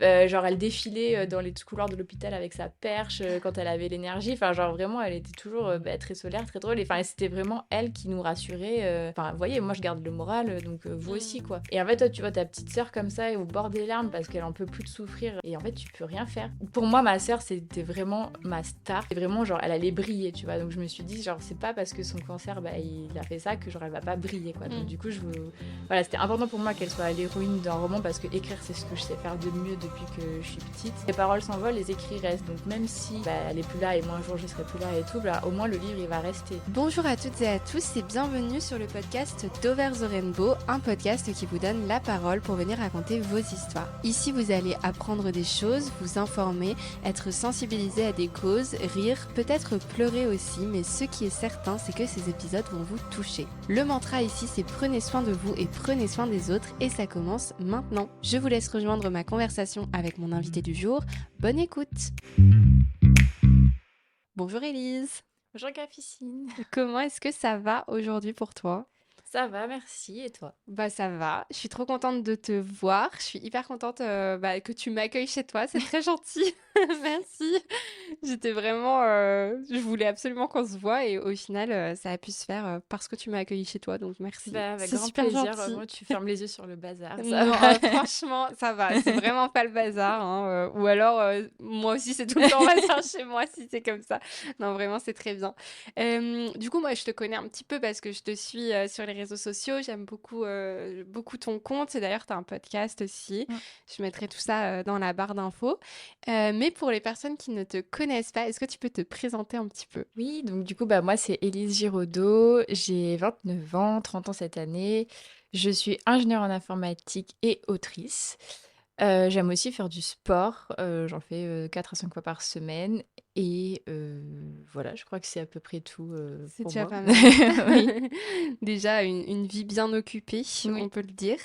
Genre, elle défilait dans les couloirs de l'hôpital avec sa perche quand elle avait l'énergie. Enfin, genre, vraiment, elle était toujours très solaire, très drôle. Et enfin, c'était vraiment elle qui nous rassurait. Enfin, vous voyez, moi, je garde le moral, donc vous aussi, quoi. Et en fait, toi, tu vois ta petite sœur comme ça, au bord des larmes parce qu'elle en peut plus de souffrir. Et en fait, tu peux rien faire. Pour moi, ma sœur, c'était vraiment ma star. Et vraiment, genre, elle allait briller, tu vois. Donc, je me suis dit, genre, c'est pas parce que son cancer, il a fait ça que, genre, elle va pas briller, quoi. Donc, du coup, voilà, c'était important pour moi qu'elle soit l'héroïne d'un roman parce que écrire, c'est ce que je sais faire de mieux depuis que je suis petite. Les paroles s'envolent, les écrits restent. Donc même si elle est plus là et moi un jour je serai plus là et tout, au moins le livre il va rester. Bonjour à toutes et à tous et bienvenue sur le podcast d'Over the Rainbow, un podcast qui vous donne la parole pour venir raconter vos histoires. Ici vous allez apprendre des choses, vous informer, être sensibilisé à des causes, rire, peut-être pleurer aussi, mais ce qui est certain c'est que ces épisodes vont vous toucher. Le mantra ici c'est prenez soin de vous et prenez soin des autres et ça commence maintenant. Je vous laisse rejoindre ma conversation avec mon invité du jour. Bonne écoute. Bonjour Élise. Bonjour Capucine. Comment est-ce que ça va aujourd'hui pour toi? Ça va, merci. Et toi? Bah ça va, je suis trop contente de te voir, je suis hyper contente que tu m'accueilles chez toi, c'est très gentil, merci. J'étais vraiment, je voulais absolument qu'on se voit et au final ça a pu se faire parce que tu m'as accueilli chez toi, donc merci, Avec c'est grand super plaisir. gentil. Moi, tu fermes les yeux sur le bazar. Ça Non, va. franchement, ça va, c'est vraiment pas le bazar, hein, ou alors moi aussi c'est tout le temps bazar chez moi si c'est comme ça. Non, vraiment c'est très bien. Du coup, moi je te connais un petit peu parce que je te suis sur les réseaux sociaux, j'aime beaucoup ton compte et d'ailleurs tu as un podcast aussi. Mm. Je mettrai tout ça dans la barre d'infos. Mais pour les personnes qui ne te connaissent pas, est-ce que tu peux te présenter un petit peu? Oui, donc du coup, moi c'est Élise Giraudot, j'ai 29 ans, 30 ans cette année. Je suis ingénieure en informatique et autrice. J'aime aussi faire du sport, j'en fais 4 à 5 fois par semaine et voilà, je crois que c'est à peu près tout C'est pour déjà moi. pas mal. Oui, Déjà une vie bien occupée, on oui. peut le dire.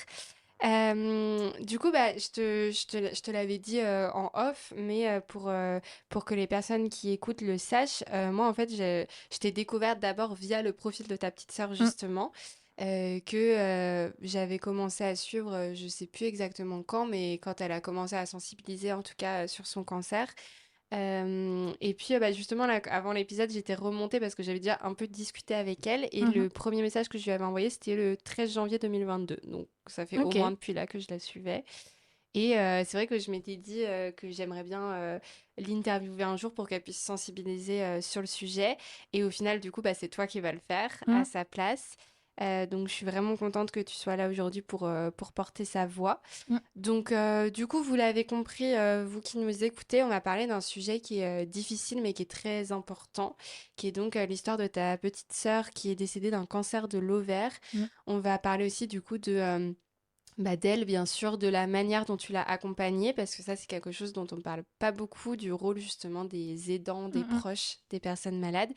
Du coup, je te l'avais dit en off, mais pour que les personnes qui écoutent le sachent, moi en fait, je t'ai découverte d'abord via le profil de ta petite sœur Mmh. justement, que j'avais commencé à suivre, je sais plus exactement quand, mais quand elle a commencé à sensibiliser en tout cas sur son cancer. Et puis, justement, là, avant l'épisode, j'étais remontée parce que j'avais déjà un peu discuté avec elle. Et Mmh. le premier message que je lui avais envoyé, c'était le 13 janvier 2022. Donc, ça fait au moins OK. depuis là que je la suivais. Et c'est vrai que je m'étais dit que j'aimerais bien l'interviewer un jour pour qu'elle puisse sensibiliser sur le sujet. Et au final, du coup, c'est toi qui vas le faire à Mmh. sa place. Donc, je suis vraiment contente que tu sois là aujourd'hui pour porter sa voix. Mmh. Donc, du coup, vous l'avez compris, vous qui nous écoutez, on va parler d'un sujet qui est difficile mais qui est très important, qui est donc l'histoire de ta petite sœur qui est décédée d'un cancer de l'ovaire. Mmh. On va parler aussi du coup d'elle, bien sûr, de la manière dont tu l'as accompagnée, parce que ça, c'est quelque chose dont on ne parle pas beaucoup, du rôle justement des aidants, des Mmh. proches des personnes malades,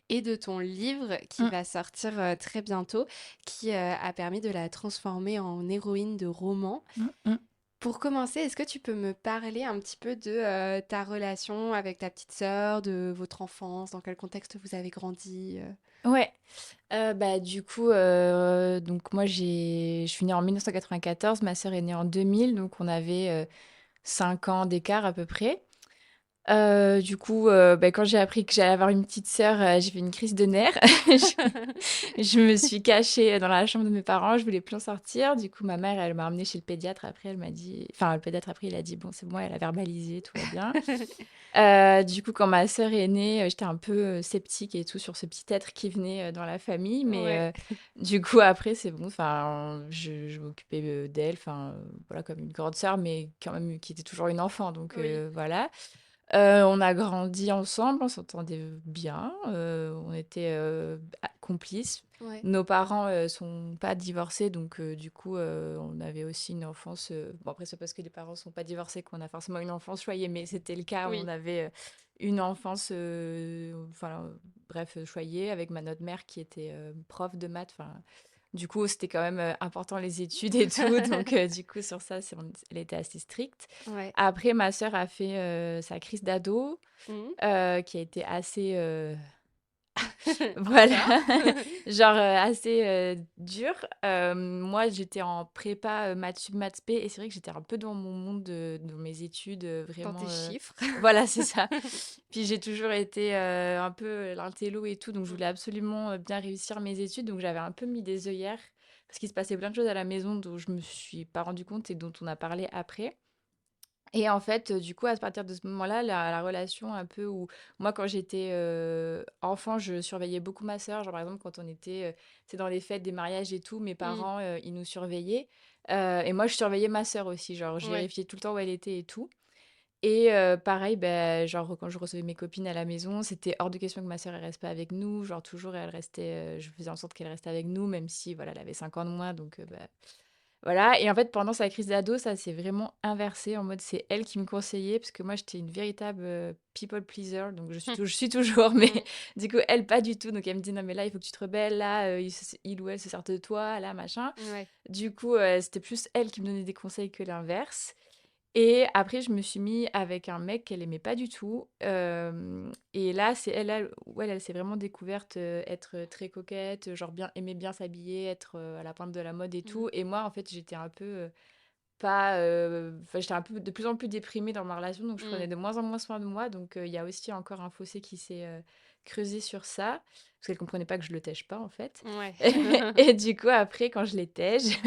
et de ton livre qui Mmh. va sortir très bientôt, qui a permis de la transformer en héroïne de roman. Mmh. Mmh. Pour commencer, est-ce que tu peux me parler un petit peu de ta relation avec ta petite sœur, de votre enfance, dans quel contexte vous avez grandi Ouais. Du coup, donc moi je suis née en 1994, ma sœur est née en 2000, donc on avait 5 ans d'écart à peu près. Du coup, quand j'ai appris que j'allais avoir une petite sœur, j'ai fait une crise de nerfs. Je me suis cachée dans la chambre de mes parents, je voulais plus en sortir. Du coup, ma mère, elle m'a emmenée chez le pédiatre. Après, elle m'a dit, enfin, le pédiatre après, il a dit bon, c'est bon, elle a verbalisé, tout va bien. Du coup, quand ma sœur est née, j'étais un peu sceptique et tout sur ce petit être qui venait dans la famille, mais Ouais. du coup, après, c'est bon. Enfin, je m'occupais d'elle, enfin, voilà, comme une grande sœur, mais quand même qui était toujours une enfant. Donc Oui. voilà. On a grandi ensemble, on s'entendait bien, on était, complices. Ouais. Nos parents, sont pas divorcés donc du coup, on avait aussi une enfance, bon après c'est parce que les parents sont pas divorcés qu'on a forcément une enfance choyée, mais c'était le cas, on Oui. avait, une enfance, enfin, bref, choyée avec notre mère qui était, prof de maths, enfin du coup, c'était quand même, important les études et tout, donc du coup sur ça, elle était assez stricte. Ouais. Après ma sœur a fait, sa crise d'ado, Mhm. qui a été assez, Voilà, Encore. genre, assez, dur. Moi, j'étais en prépa, maths sup, maths spé et c'est vrai que j'étais un peu dans mon monde, dans mes études, Dans tes vraiment, chiffres. voilà, c'est ça. Puis j'ai toujours été, un peu l'intello et tout, donc je Mmh. voulais absolument, bien réussir mes études, donc j'avais un peu mis des œillères parce qu'il se passait plein de choses à la maison dont je me suis pas rendu compte et dont on a parlé après. Et en fait, du coup, à partir de ce moment-là, la relation un peu où moi, quand j'étais, enfant, je surveillais beaucoup ma sœur. Genre, par exemple, quand on était, tu sais, dans les fêtes des mariages et tout, mes Mmh. parents, ils nous surveillaient, et moi, je surveillais ma sœur aussi. Genre, je Ouais. vérifiais tout le temps où elle était et tout. Et pareil, ben genre, quand je recevais mes copines à la maison, c'était hors de question que ma sœur, elle reste pas avec nous. Genre, toujours, elle restait, je faisais en sorte qu'elle reste avec nous, même si, voilà, elle avait 5 ans de moins, donc bah, voilà. Et en fait, pendant sa crise d'ado, ça s'est vraiment inversé, en mode, c'est elle qui me conseillait, parce que moi, j'étais une véritable, people pleaser, donc je suis toujours, mais Mmh. du coup, elle, pas du tout. Donc elle me dit: «Non, mais là, il faut que tu te rebelles, là, il ou elle se sert de toi, là, machin». Ouais. Du coup, c'était plus elle qui me donnait des conseils que l'inverse. Et après, je me suis mis avec un mec qu'elle aimait pas du tout. Et là, c'est elle, ouais, elle s'est vraiment découverte être très coquette, genre bien, aimer bien s'habiller, être à la pointe de la mode et Mmh. tout. Et moi, en fait, j'étais un peu pas. Enfin, j'étais un peu de plus en plus déprimée dans ma relation, donc je prenais Mmh. de moins en moins soin de moi. Donc, il y a aussi encore un fossé qui s'est creusé sur ça, parce qu'elle comprenait pas que je le tèche pas, en fait. Ouais. Et du coup, après, quand je les tèche,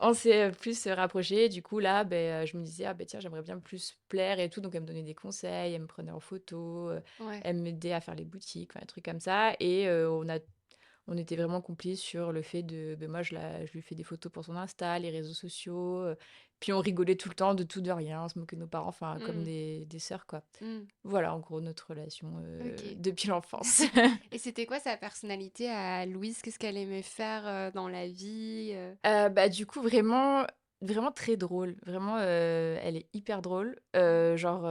on s'est plus rapprochés. Du coup, là, ben, je me disais, ah ben tiens, j'aimerais bien plus plaire et tout. Donc, elle me donnait des conseils, elle me prenait en photo, Ouais. elle m'aidait à faire les boutiques, enfin, des trucs comme ça. Et on était vraiment complices sur le fait de, ben moi, je lui fais des photos pour son Insta, les réseaux sociaux. Puis on rigolait tout le temps de tout, de rien, on se moquait de nos parents, enfin, comme Mmh. des sœurs, quoi. Mmh. Voilà, en gros, notre relation OK. depuis l'enfance. Et c'était quoi sa personnalité à Louise? Qu'est-ce qu'elle aimait faire, dans la vie, Bah, du coup, vraiment très drôle. Vraiment, elle est hyper drôle. Genre,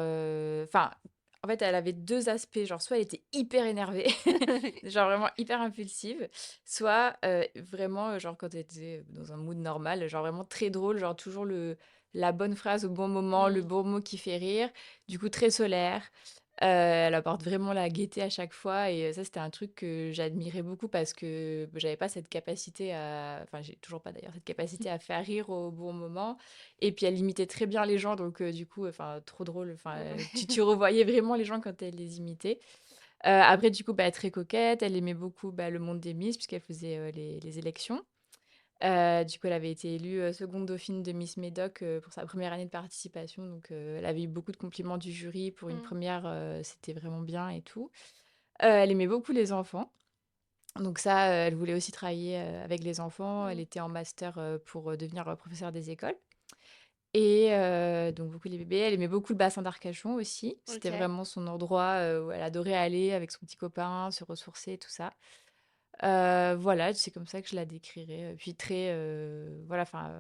enfin, en fait, elle avait 2 aspects. Genre, soit elle était hyper énervée, genre vraiment hyper impulsive, soit, vraiment, genre quand elle était dans un mood normal, genre vraiment très drôle, genre toujours la bonne phrase au bon moment, le Mmh. bon mot qui fait rire. Du coup, très solaire. Elle apporte vraiment la gaieté à chaque fois et ça, c'était un truc que j'admirais beaucoup parce que j'avais pas cette capacité à enfin, j'ai toujours pas d'ailleurs, cette capacité à faire rire au bon moment et puis elle imitait très bien les gens donc du coup, enfin, trop drôle, enfin, tu revoyais vraiment les gens quand elle les imitait. Après du coup, bah, très coquette, elle aimait beaucoup, bah, le monde des Miss puisqu'elle faisait, les élections. Du coup, elle avait été élue, 2e dauphine de Miss Médoc, pour sa première année de participation, donc elle avait eu beaucoup de compliments du jury pour une Mmh. première. C'était vraiment bien et tout. Elle aimait beaucoup les enfants, donc ça, elle voulait aussi travailler, avec les enfants. Elle Mmh. était en master, pour, devenir, professeure des écoles et donc beaucoup les bébés. Elle aimait beaucoup le bassin d'Arcachon aussi. C'était OK. vraiment son endroit, où elle adorait aller avec son petit copain, se ressourcer, tout ça. Voilà, c'est comme ça que je la décrirais, puis très, voilà, enfin,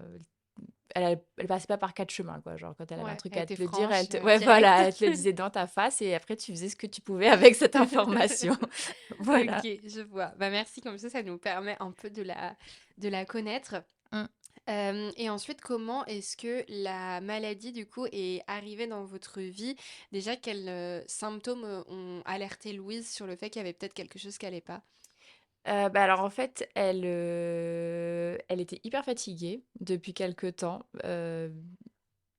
elle passait pas par 4 chemins, quoi. Genre, quand elle avait un Ouais, truc elle à était te le dire, elle franche, te ouais, directe. voilà, elle te le disait dans ta face et après tu faisais ce que tu pouvais avec cette information. Voilà. OK, je vois. Bah, merci, comme ça nous permet un peu de la connaître. Mmh. Et ensuite, comment est-ce que la maladie, du coup, est arrivée dans votre vie? Déjà, quels, symptômes, ont alerté Louise sur le fait qu'il y avait peut-être quelque chose qui allait pas? Bah, alors, en fait, elle était hyper fatiguée depuis quelque temps,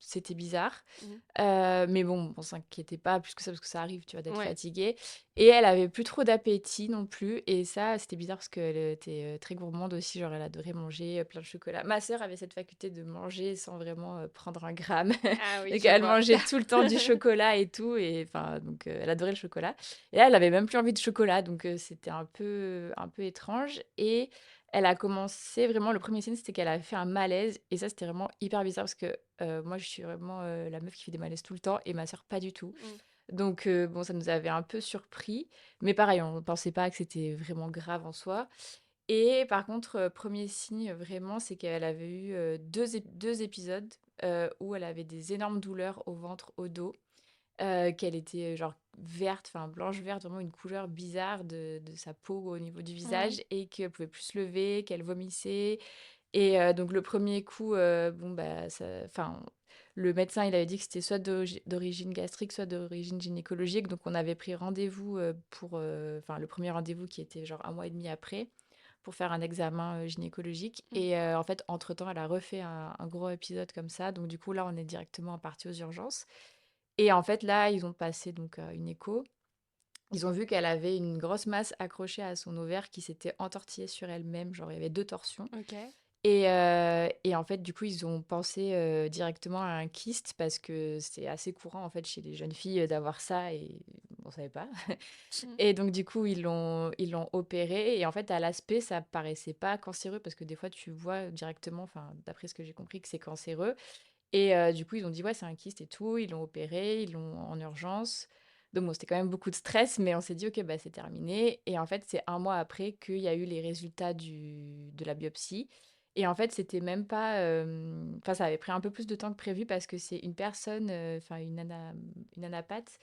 c'était bizarre. Mmh. Mais bon, on s'inquiétait pas plus que ça, parce que ça arrive, tu vois, d'être Ouais. fatiguée et elle avait plus trop d'appétit non plus et ça, c'était bizarre parce qu'elle était, très gourmande aussi, genre elle adorait manger, plein de chocolat. Ma sœur avait cette faculté de manger sans vraiment, prendre un gramme. Ah oui, Donc je elle vois. mangeait tout le temps du chocolat et tout et enfin donc elle adorait le chocolat et là, elle avait même plus envie de chocolat donc c'était un peu étrange et elle a commencé vraiment le premier signe, c'était qu'elle avait fait un malaise et ça, c'était vraiment hyper bizarre parce que moi, je suis vraiment, la meuf qui fait des malaises tout le temps et ma sœur pas du tout. Mmh. Donc bon, ça nous avait un peu surpris, mais pareil, on pensait pas que c'était vraiment grave en soi et par contre, 1er signe vraiment, c'est qu'elle avait eu, 2 épisodes, où elle avait des énormes douleurs au ventre, au dos, qu'elle était, genre verte, enfin blanche-verte, vraiment une couleur bizarre de sa peau au niveau du Ouais. visage et qu'elle pouvait plus se lever, qu'elle vomissait Et donc le premier coup, bon, bah, enfin, le médecin, il avait dit que c'était soit d'origine gastrique, soit d'origine gynécologique. Donc on avait pris rendez-vous pour, enfin, le premier rendez-vous qui était genre un mois et demi après, pour faire un examen gynécologique. Mm. Et en fait, entre-temps, elle a refait un gros épisode comme ça. Donc du coup, là, on est directement parti aux urgences. Et en fait, là, ils ont passé donc une écho. Ils ont vu qu'elle avait une grosse masse accrochée à son ovaire qui s'était entortillée sur elle-même. Genre, il y avait deux torsions. Ok. Et en fait, du coup, ils ont pensé directement à un kyste parce que c'est assez courant en fait chez les jeunes filles d'avoir ça et on savait pas. Mm. Et donc du coup, ils l'ont opéré et en fait, à l'aspect, ça paraissait pas cancéreux parce que des fois, tu vois directement, enfin, d'après ce que j'ai compris, que c'est cancéreux. Et du coup, ils ont dit ouais, c'est un kyste et tout. Ils l'ont opéré, ils l'ont en urgence. Donc bon, c'était quand même beaucoup de stress, mais on s'est dit ok, bah c'est terminé. Et en fait, c'est un mois après qu'il y a eu les résultats de la biopsie. Et en fait, c'était même pas. Enfin, ça avait pris un peu plus de temps que prévu parce que c'est une personne, enfin, une anapathe,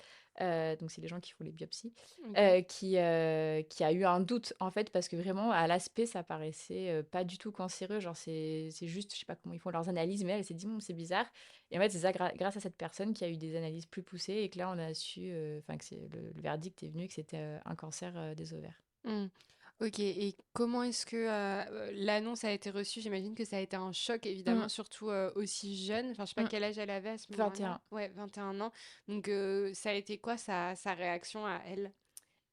donc c'est les gens qui font les biopsies, Ok. qui a eu un doute, en fait, parce que vraiment, à l'aspect, ça paraissait pas du tout cancéreux. Genre, c'est juste, je sais pas comment ils font leurs analyses, mais elle s'est dit, c'est bizarre. Et en fait, c'est ça, grâce à cette personne qui a eu des analyses plus poussées et que là, on a su, enfin, que le verdict est venu que c'était un cancer des ovaires. Mm. Ok, et comment est-ce que l'annonce a été reçue? J'imagine que ça a été un choc, évidemment, Mm, surtout aussi jeune. Enfin, je sais pas mm, quel âge elle avait à ce moment-là. 21. Ouais, 21 ans. Donc, ça a été quoi sa réaction à elle?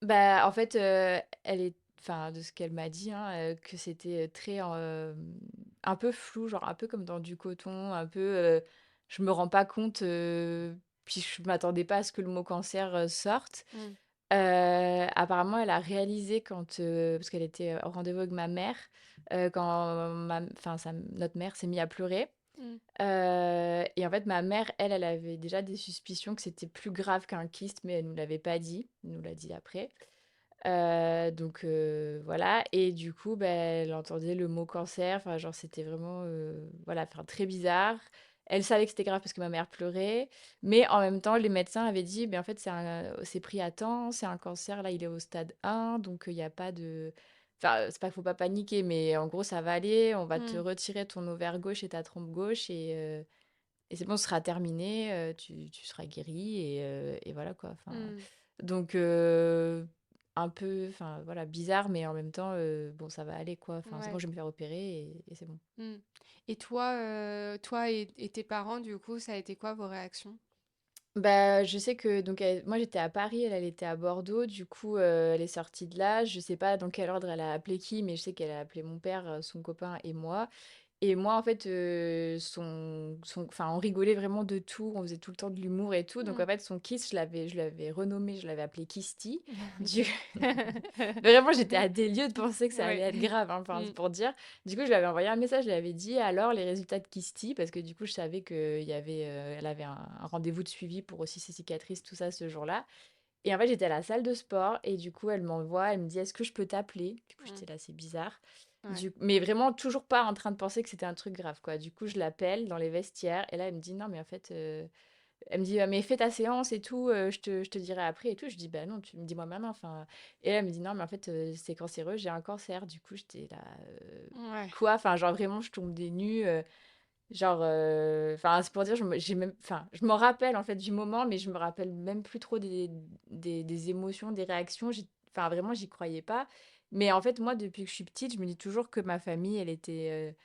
Bah, en fait, elle est enfin, de ce qu'elle m'a dit, hein, que c'était, très, un peu flou, genre un peu comme dans du coton, un peu, je me rends pas compte, puis je m'attendais pas à ce que le mot cancer, sorte. Mm. Apparemment, elle a réalisé quand, parce qu'elle était au rendez-vous avec ma mère, quand enfin, notre mère s'est mise à pleurer. Mm. Et en fait, ma mère, elle avait déjà des suspicions que c'était plus grave qu'un kyste, mais elle nous l'avait pas dit. Elle nous l'a dit après. Donc voilà. Et du coup, bah, elle entendait le mot cancer. Enfin, genre, c'était vraiment, voilà, enfin, très bizarre. Elle savait que c'était grave parce que ma mère pleurait. Mais en même temps, les médecins avaient dit, ben en fait, c'est pris à temps, c'est un cancer. Là, il est au stade 1, donc il n'y a pas de... Enfin, c'est pas qu'il faut pas paniquer, mais en gros, ça va aller. On va te Mm. retirer ton ovaire gauche et ta trompe gauche. Et c'est bon, ce sera terminé. Tu seras guéri. Et voilà, quoi. Enfin, Mm. donc, un peu, enfin voilà, bizarre, mais en même temps, bon, ça va aller quoi. Enfin, c'est bon, Ouais. je vais me faire opérer et c'est bon. Mm. Et toi, toi et tes parents, du coup, ça a été quoi vos réactions? Bah, je sais que donc moi j'étais à Paris, elle était à Bordeaux, du coup elle est sortie de là. Je sais pas dans quel ordre elle a appelé qui, mais je sais qu'elle a appelé mon père, son copain et moi. Et moi, en fait, enfin, on rigolait vraiment de tout, on faisait tout le temps de l'humour et tout. Donc, Mm. en fait, son kiss, je l'avais renommé, je l'avais appelé Kisty. Du... Ok. Vraiment, j'étais à des lieux de penser que ça allait Ouais. être grave, hein, enfin, c'est Mm. pour dire. Du coup, je lui avais envoyé un message, je lui avais dit alors les résultats de Kisty, parce que du coup, je savais elle avait un rendez-vous de suivi pour aussi ses cicatrices, tout ça, ce jour-là. Et en fait, j'étais à la salle de sport et du coup, elle m'envoie, elle me dit est-ce que je peux t'appeler? Du coup, Mm. j'étais là, c'est bizarre. Ouais. Mais vraiment toujours pas en train de penser que c'était un truc grave, quoi. Du coup, je l'appelle dans les vestiaires et là, elle me dit non, mais en fait, elle me dit «Ah, mais fais ta séance et tout, je te dirai après et tout. Je dis bah non, tu me dis moi maintenant. Enfin, et là, elle me dit non, mais en fait, c'est cancéreux, j'ai un cancer. Du coup, j'étais là, Ouais. quoi? Enfin, genre vraiment, je tombe des nues. Genre, enfin, c'est pour dire, j'ai même, enfin, je me rappelle en fait du moment, mais je me rappelle même plus trop des émotions, des réactions. Enfin, vraiment, j'y croyais pas. Mais en fait, moi, depuis que je suis petite, je me dis toujours que ma famille, elle était,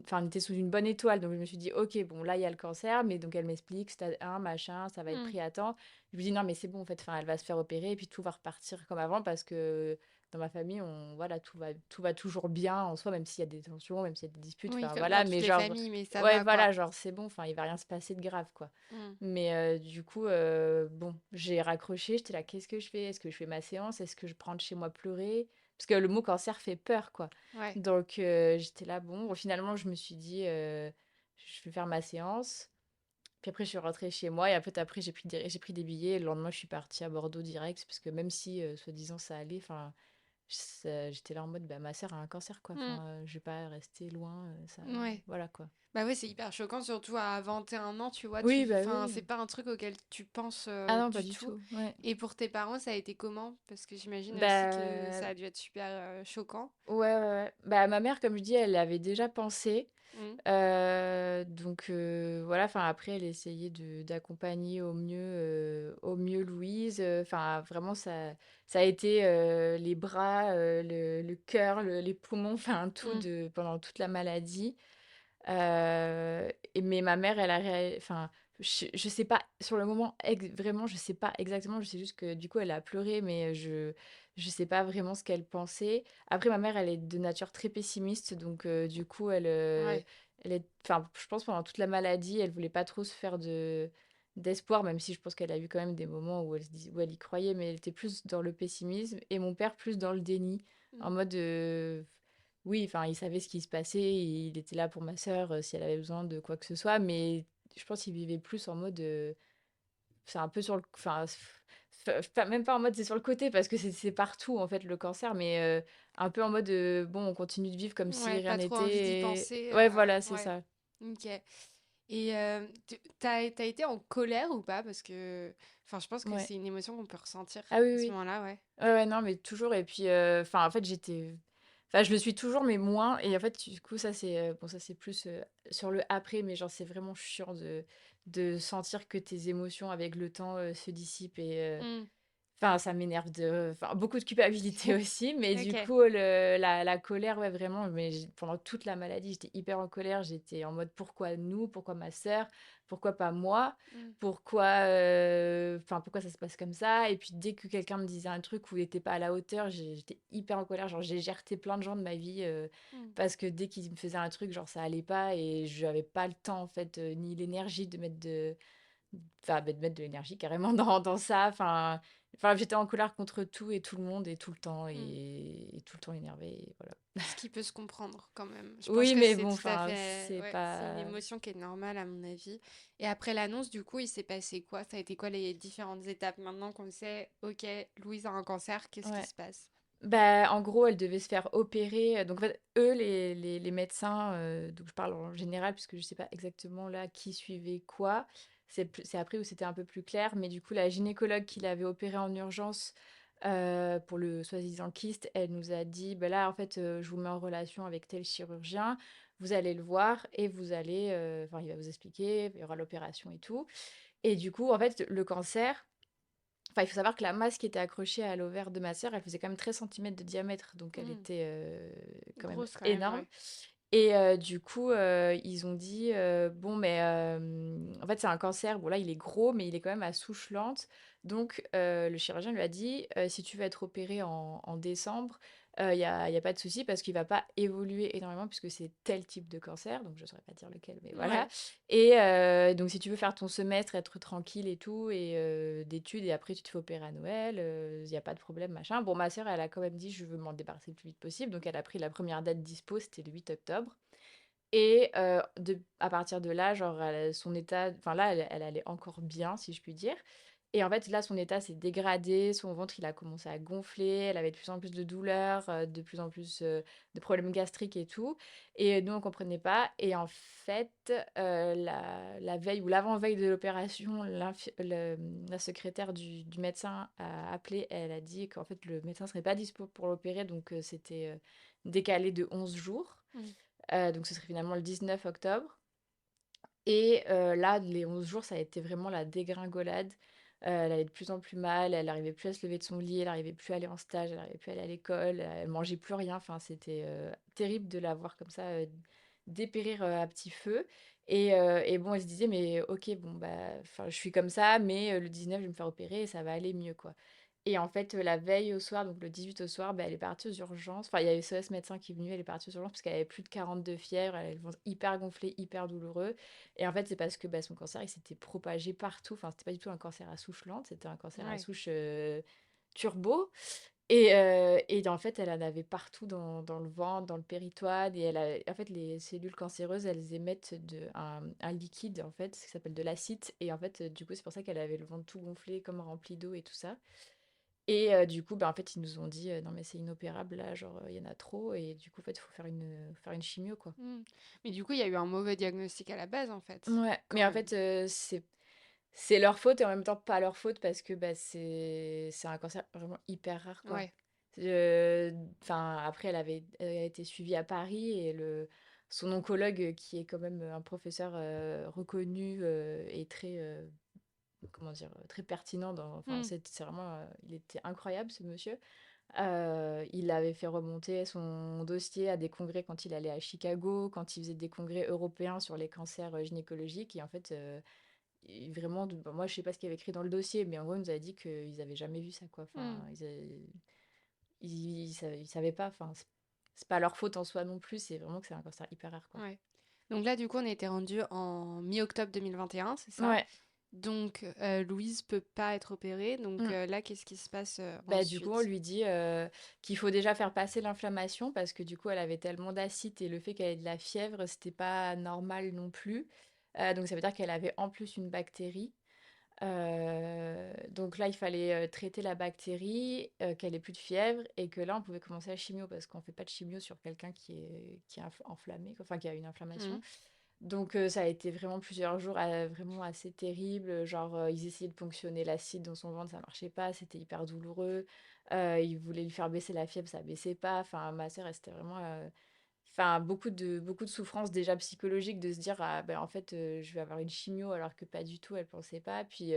enfin, on était sous une bonne étoile. Donc, je me suis dit, ok, bon, là, il y a le cancer, mais donc elle m'explique, stade 1, machin, ça va être Mm. pris à temps. Je me dis, non, mais c'est bon, en fait, enfin, elle va se faire opérer et puis tout va repartir comme avant parce que dans ma famille, voilà, tout va toujours bien en soi, même s'il y a des tensions, même s'il y a des disputes, Oui, enfin comme voilà, dans toutes mais les genre, familles, mais ça ouais, va, quoi. voilà, genre c'est bon, enfin il va rien se passer de grave, quoi. Mm. Mais du coup, bon, j'ai raccroché, j'étais là, qu'est-ce que je fais? Est-ce que je fais ma séance? Est-ce que je rentre chez moi pleurer? Parce que le mot cancer fait peur, quoi. Ouais. Donc j'étais là, bon, finalement, je me suis dit, je vais faire ma séance. Puis après, je suis rentrée chez moi et après, j'ai pris des billets et le lendemain, je suis partie à Bordeaux direct parce que même si, soi-disant, ça allait, enfin, j'étais là en mode, bah, ma sœur a un cancer, quoi. Mm. Enfin, je vais pas rester loin, ça, Ouais. voilà, quoi. Bah ouais, c'est hyper choquant, surtout à 21 ans, tu vois, Oui, bah enfin, oui. c'est pas un truc auquel tu penses Ah non, pas du du tout. tout, ouais. Et pour tes parents, ça a été comment? Parce que j'imagine aussi que Bah, ça a dû être super choquant. ouais, ouais, ouais. Bah, ma mère, comme je dis, elle avait déjà pensé. Mm. Donc voilà, enfin après elle essayait d'accompagner au mieux Louise. Enfin vraiment ça a été les bras, le cœur, les poumons, enfin tout Mm. pendant toute la maladie. Mais ma mère, enfin je sais pas sur le moment vraiment je sais pas exactement. Je sais juste que du coup elle a pleuré, mais je sais pas vraiment ce qu'elle pensait. Après ma mère elle est de nature très pessimiste, donc du coup Ouais. enfin, je pense pendant toute la maladie, elle voulait pas trop se faire d'espoir, même si je pense qu'elle a eu quand même des moments où où elle y croyait, mais elle était plus dans le pessimisme et mon père plus dans le déni, en Mm. mode oui, enfin, il savait ce qui se passait, il était là pour ma sœur si elle avait besoin de quoi que ce soit, mais je pense qu'il vivait plus en mode c'est un peu sur le enfin même pas en mode c'est sur le côté parce que c'est partout en fait le cancer, mais un peu en mode bon, on continue de vivre comme si Ouais, rien pas trop envie d'y n'était. penser. Ouais, voilà, c'est Ouais. ça. Ok. Et t'as été en colère ou pas? Parce que, enfin, je pense que Ouais. c'est une émotion qu'on peut ressentir Ah oui, à ce oui. moment-là, ouais. Ouais, ouais, non, mais toujours. Et puis, enfin, en fait, enfin, je le suis toujours, mais moins. Et en fait, du coup, ça, c'est bon, ça, c'est plus sur le après, mais genre, c'est vraiment chiant de sentir que tes émotions, avec le temps, se dissipent. Et Mm. enfin, ça m'énerve enfin, beaucoup de culpabilité aussi, mais du Ok. coup, la colère, ouais, vraiment, mais pendant toute la maladie, j'étais hyper en colère. J'étais en mode, pourquoi nous? Pourquoi ma sœur? Pourquoi pas moi? Mm. Enfin, pourquoi ça se passe comme ça? Et puis, dès que quelqu'un me disait un truc où il n'était pas à la hauteur, j'étais hyper en colère. Genre, j'ai éjerté plein de gens de ma vie Mm. parce que dès qu'ils me faisaient un truc, genre, ça allait pas et je n'avais pas le temps, en fait, ni l'énergie de mettre de l'énergie carrément dans ça. Enfin, j'étais en colère contre tout et tout le monde et tout le temps Mm. et tout le temps énervée. Et voilà. Ce qui peut se comprendre quand même. Je pense Oui, que mais c'est bon, tout à enfin, fait... c'est Ouais, c'est une pas. émotion qui est normale à mon avis. Et après l'annonce, du coup, il s'est passé quoi? Ça a été quoi les différentes étapes maintenant qu'on sait, ok, Louise a un cancer, qu'est-ce qui Ouais. se passe? Bah, en gros, elle devait se faire opérer. Donc, en fait, eux, les médecins, donc je parle en général, puisque je sais pas exactement là qui suivait quoi. C'est après où c'était un peu plus clair. Mais du coup, la gynécologue qui l'avait opéré en urgence pour le soi-disant kyste, elle nous a dit, bah là, en fait, je vous mets en relation avec tel chirurgien. Vous allez le voir et vous allez, enfin, il va vous expliquer, il y aura l'opération et tout. Et du coup, en fait, le cancer. Enfin, il faut savoir que la masse qui était accrochée à l'ovaire de ma sœur, elle faisait quand même 13 centimètres de diamètre, donc elle Mm. était quand même Grosse quand même, énorme. ouais. Et du coup, ils ont dit, bon, mais en fait, c'est un cancer. Bon, là, il est gros, mais il est quand même à souche lente. Donc, le chirurgien lui a dit, si tu veux être opéré en décembre, y a pas de souci parce qu'il va pas évoluer énormément puisque c'est tel type de cancer. Donc, je saurais pas dire lequel, mais voilà. Ouais. Et donc, si tu veux faire ton semestre, être tranquille et tout, et d'études, et après tu te fais opérer à Noël, il n'y a pas de problème, machin. Bon, ma sœur, elle a quand même dit, je veux m'en débarrasser le plus vite possible. Donc, elle a pris la première date dispo, c'était le 8 octobre. Et à partir de là, genre, son état, enfin là, elle allait encore bien, si je puis dire. Et en fait, là, son état s'est dégradé, son ventre, il a commencé à gonfler, elle avait de plus en plus de douleurs, de plus en plus de problèmes gastriques et tout. Et nous, on comprenait pas. Et en fait, la veille ou l'avant-veille de l'opération, la secrétaire du médecin a appelé, elle a dit qu'en fait, le médecin serait pas dispo pour l'opérer, donc c'était décalé de 11 jours. Mm. Donc ce serait finalement le 19 octobre. Et là, les 11 jours, ça a été vraiment la dégringolade. Elle allait de plus en plus mal, elle n'arrivait plus à se lever de son lit, elle n'arrivait plus à aller en stage, elle n'arrivait plus à aller à l'école, elle mangeait plus rien. Enfin, c'était terrible de la voir comme ça dépérir à petit feu. Et bon, elle se disait, mais ok, bon, bah, enfin, je suis comme ça, mais le 19, je vais me faire opérer et ça va aller mieux, quoi. Et en fait, la veille au soir, donc le 18 au soir, bah, elle est partie aux urgences. Enfin, il y a SOS médecin qui est venu, elle est partie aux urgences parce qu'elle avait plus de 42 fièvre, elle avait le ventre hyper gonflé, hyper douloureux. Et en fait, c'est parce que bah, son cancer, il s'était propagé partout. Enfin, c'était pas du tout un cancer à souche lente, c'était un cancer à Ouais. souche turbo. Et en fait, elle en avait partout dans le ventre, dans le péritoine. En fait, les cellules cancéreuses, elles émettent un liquide, en fait, qui s'appelle de l'acide. Et en fait, du coup, c'est pour ça qu'elle avait le ventre tout gonflé, comme rempli d'eau et tout ça. Et du coup, bah, en fait, ils nous ont dit: «Non mais c'est inopérable là, genre, il y en a trop et du coup, en fait, il faut faire une chimio, quoi». Mmh. Mais du coup, il y a eu un mauvais diagnostic à la base, en fait, Ouais, mais quand en même? fait, c'est leur faute et en même temps pas leur faute parce que, bah, c'est un cancer vraiment hyper rare, quoi. Ouais. Enfin, après elle a été suivie à Paris et le son oncologue, qui est quand même, un professeur, reconnu, et très, comment dire? Très pertinent dans enfin, Mmh. c'est vraiment, il était incroyable ce monsieur. Il avait fait remonter son dossier à des congrès quand il allait à Chicago, quand il faisait des congrès européens sur les cancers, gynécologiques et en fait, et vraiment bah, moi je sais pas ce qu'il y avait écrit dans le dossier, mais en gros, il nous a dit qu'ils avaient jamais vu ça, quoi. Mmh. Enfin, ils savaient pas, enfin, c'est pas leur faute en soi non plus, c'est vraiment que c'est un cancer hyper rare, quoi. Ouais. Donc là, du coup, on était rendu en mi-octobre 2021, c'est ça? Ouais. Donc Louise peut pas être opérée. Donc Mmh. là, qu'est-ce qui se passe Bah, du coup, on ensuite? lui dit, qu'il faut déjà faire passer l'inflammation parce que du coup, elle avait tellement d'acide et le fait qu'elle ait de la fièvre, c'était pas normal non plus. Donc ça veut dire qu'elle avait en plus une bactérie. Donc là, il fallait, traiter la bactérie, qu'elle ait plus de fièvre et que là, on pouvait commencer la chimio parce qu'on fait pas de chimio sur quelqu'un qui est enflammé, quoi, enfin qui a une inflammation. Mmh. Donc ça a été vraiment plusieurs jours, vraiment assez terribles. Genre, ils essayaient de ponctionner l'acide dans son ventre, ça marchait pas, c'était hyper douloureux. Ils voulaient lui faire baisser la fièvre, ça baissait pas. Enfin, ma sœur, elle, c'était vraiment, enfin, beaucoup de souffrance déjà psychologique de se dire: «Ah ben en fait, je vais avoir une chimio», alors que pas du tout, elle pensait pas. Puis,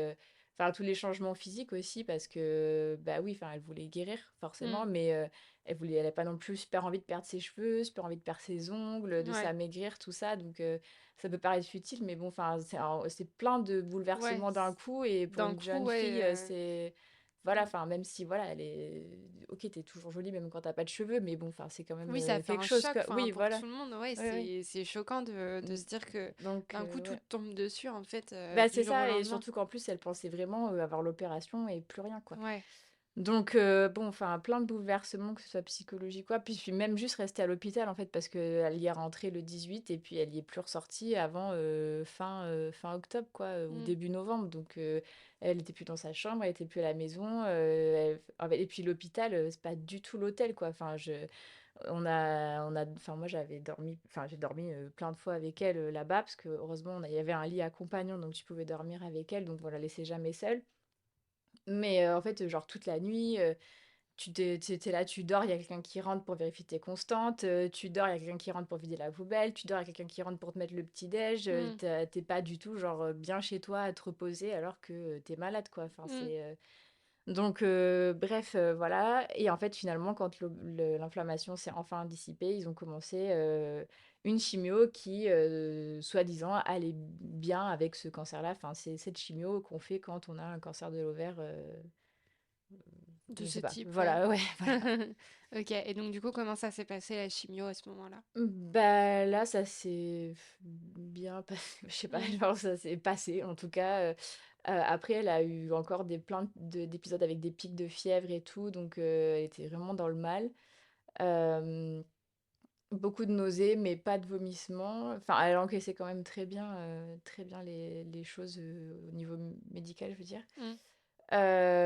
enfin, tous les changements physiques aussi parce que, bah, oui, enfin, elle voulait guérir Mmh. forcément, mais, elle avait pas non plus super envie de perdre ses cheveux, super envie de perdre ses ongles, de Ouais. s'amaigrir, tout ça. Donc, ça peut paraître futile, mais bon, enfin, c'est plein de Ouais. bouleversements d'un coup et pour D'un une coup, jeune ouais. fille, c'est voilà, Mmh. enfin, même si voilà, elle est OK, t'es toujours jolie même quand t'as pas de cheveux, mais bon, enfin, c'est quand même, Oui, ça fait quelque un chose, choc. quoi. Enfin, Oui, pour voilà. tout le monde, ouais, Oui, oui. c'est choquant de se dire que Donc, d'un coup, tout ouais. te tombe dessus, en fait, Bah, du c'est jour au ça et lendemain. surtout qu'en plus, elle pensait vraiment, avoir l'opération et plus rien, quoi. Ouais. Donc, bon, enfin, plein de bouleversements, que ce soit psychologique quoi, puis même juste rester à l'hôpital, en fait, parce qu'elle y est rentrée le 18 et puis elle y est plus ressortie avant, fin octobre, quoi, ou Mmh. début novembre. Donc, elle était plus dans sa chambre, elle était plus à la maison, et puis l'hôpital, c'est pas du tout l'hôtel, quoi. Enfin, enfin, moi, j'ai dormi, plein de fois avec elle, là-bas parce que heureusement, il y avait un lit accompagnant, donc tu pouvais dormir avec elle, donc on la laissait jamais seule. Mais, en fait, genre toute la nuit, tu es là, tu dors, il y a quelqu'un qui rentre pour vérifier tes constantes, tu dors, il y a quelqu'un qui rentre pour vider la poubelle, tu dors, il y a quelqu'un qui rentre pour te mettre le petit déj, Mmh. tu pas du tout genre, bien chez toi à te reposer alors que, tu es malade, quoi. Enfin, Mmh. donc, bref, voilà et en fait, finalement, quand l'inflammation s'est enfin dissipée, ils ont commencé, une chimio qui, soi-disant, allait bien avec ce cancer-là. Enfin, c'est cette chimio qu'on fait quand on a un cancer de l'ovaire, De je ce sais pas. type, ouais. Voilà, ouais, voilà. Ok, et donc du coup, comment ça s'est passé la chimio à ce moment-là? Bah, là, ça s'est bien passé, je sais pas, Mmh. genre ça s'est passé en tout cas, après elle a eu encore des plein d'épisodes avec des pics de fièvre et tout, donc elle était vraiment dans le mal. Hem, Beaucoup de nausées, mais pas de vomissements. Enfin, elle encaissait quand même très bien les choses, au niveau médical, je veux dire. Mmh.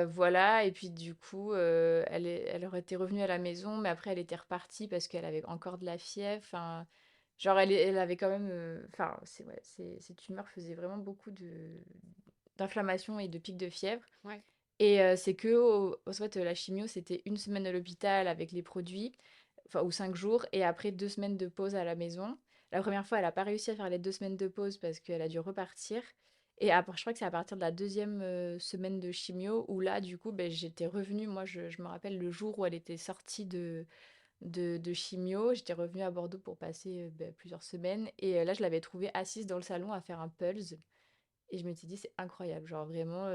Voilà et puis du coup, elle aurait été revenue à la maison, mais après elle était repartie parce qu'elle avait encore de la fièvre, enfin, genre elle avait quand même, enfin, c'est ouais, ces tumeurs faisaient vraiment beaucoup de d'inflammation et de pics de fièvre Ouais. et c'est que au fait, la chimio, c'était une semaine à l'hôpital avec les produits, enfin ou 5 jours et après 2 semaines de pause à la maison. La première fois, elle a pas réussi à faire les 2 semaines de pause parce qu'elle a dû repartir et après je crois que c'est à partir de la deuxième e semaine de chimio où là, du coup, beh, j'étais revenue. Moi, je me rappelle le jour où elle était sortie de chimio, j'étais revenue à Bordeaux pour passer, plusieurs semaines et là, je l'avais trouvée assise dans le salon à faire un Pulse et je m'étais dit: «C'est incroyable», genre vraiment,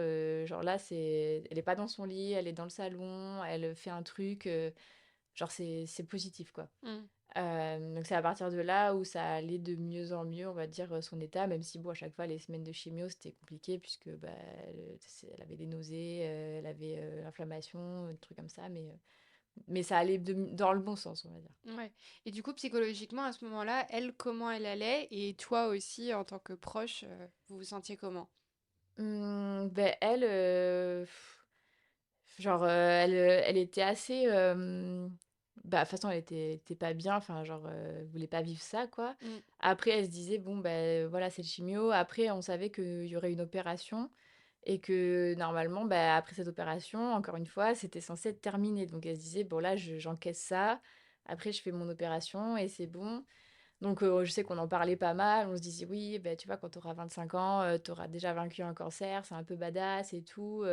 genre là, elle est pas dans son lit, elle est dans le salon, elle fait un truc, genre c'est positif, quoi. Mmh. Donc c'est à partir de là où ça allait de mieux en mieux, on va dire, son état, même si bon, à chaque fois, les semaines de chimio, c'était compliqué puisque, bah, elle avait des nausées, elle avait, l'inflammation, des trucs comme ça, mais ça allait dans le bon sens, on va dire. Ouais. Et du coup, psychologiquement, à ce moment-là, elle, comment elle allait? Et toi aussi, en tant que proche, vous vous sentiez comment? Elle, Genre, elle était assez, bah, de toute façon, elle était pas bien, enfin, genre, elle voulait pas vivre ça, quoi. Mm. Après, elle se disait: «Bon, ben voilà, c'est le chimio». Après, on savait qu'il y aurait une opération et que normalement, bah, après cette opération, encore une fois, c'était censé être terminé. Donc elle se disait: «Bon, là, j'encaisse ça. Après, je fais mon opération et c'est bon». Donc je sais qu'on en parlait pas mal. On se disait: «Oui, bah, tu vois, quand tu auras 25 ans, tu auras déjà vaincu un cancer, c'est un peu badass et tout».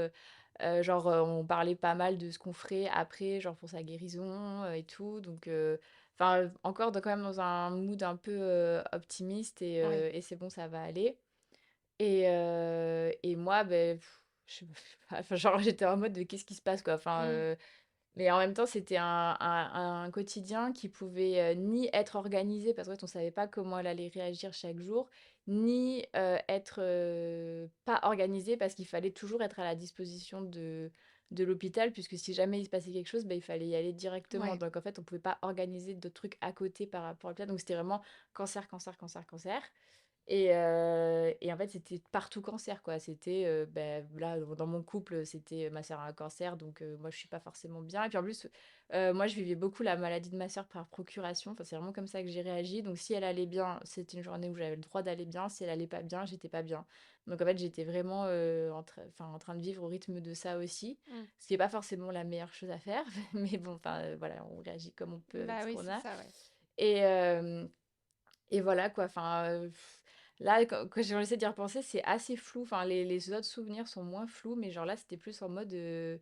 Genre, on parlait pas mal de ce qu'on ferait après, genre pour sa guérison, et tout. Donc enfin, encore quand même dans un mood un peu, optimiste Ouais. et c'est bon, ça va aller. Et moi, beh, je sais pas, enfin, genre, j'étais en mode: «Qu'est-ce qui se passe, quoi?» Enfin, Mm. mais en même temps, c'était un quotidien qui pouvait, ni être organisé parce qu'en fait, on savait pas comment elle allait réagir chaque jour, ni, être, pas organisé parce qu'il fallait toujours être à la disposition de l'hôpital puisque si jamais il se passait quelque chose, bah, il fallait y aller directement. Ouais. Donc en fait, on pouvait pas organiser d'autres trucs à côté par rapport à l'hôpital. Donc c'était vraiment cancer, cancer, cancer, cancer. Et en fait, c'était partout cancer, quoi. C'était, là, dans mon couple, c'était ma sœur a un cancer, donc moi, je suis pas forcément bien. Et puis en plus, moi, je vivais beaucoup la maladie de ma sœur par procuration. Enfin, c'est vraiment comme ça que j'ai réagi. Donc si elle allait bien, c'était une journée où j'avais le droit d'aller bien. Si elle allait pas bien, j'étais pas bien. Donc en fait, j'étais vraiment en train de vivre au rythme de ça aussi. Mm. Ce qui est pas forcément la meilleure chose à faire. Mais bon, enfin, voilà, on réagit comme on peut avec Bah ce oui, qu'on c'est a. ça, ouais. Et, et voilà quoi, enfin, là, quand j'essaie d'y repenser, c'est assez flou. Enfin, les autres souvenirs sont moins flous, mais genre là, c'était plus en mode, Mm.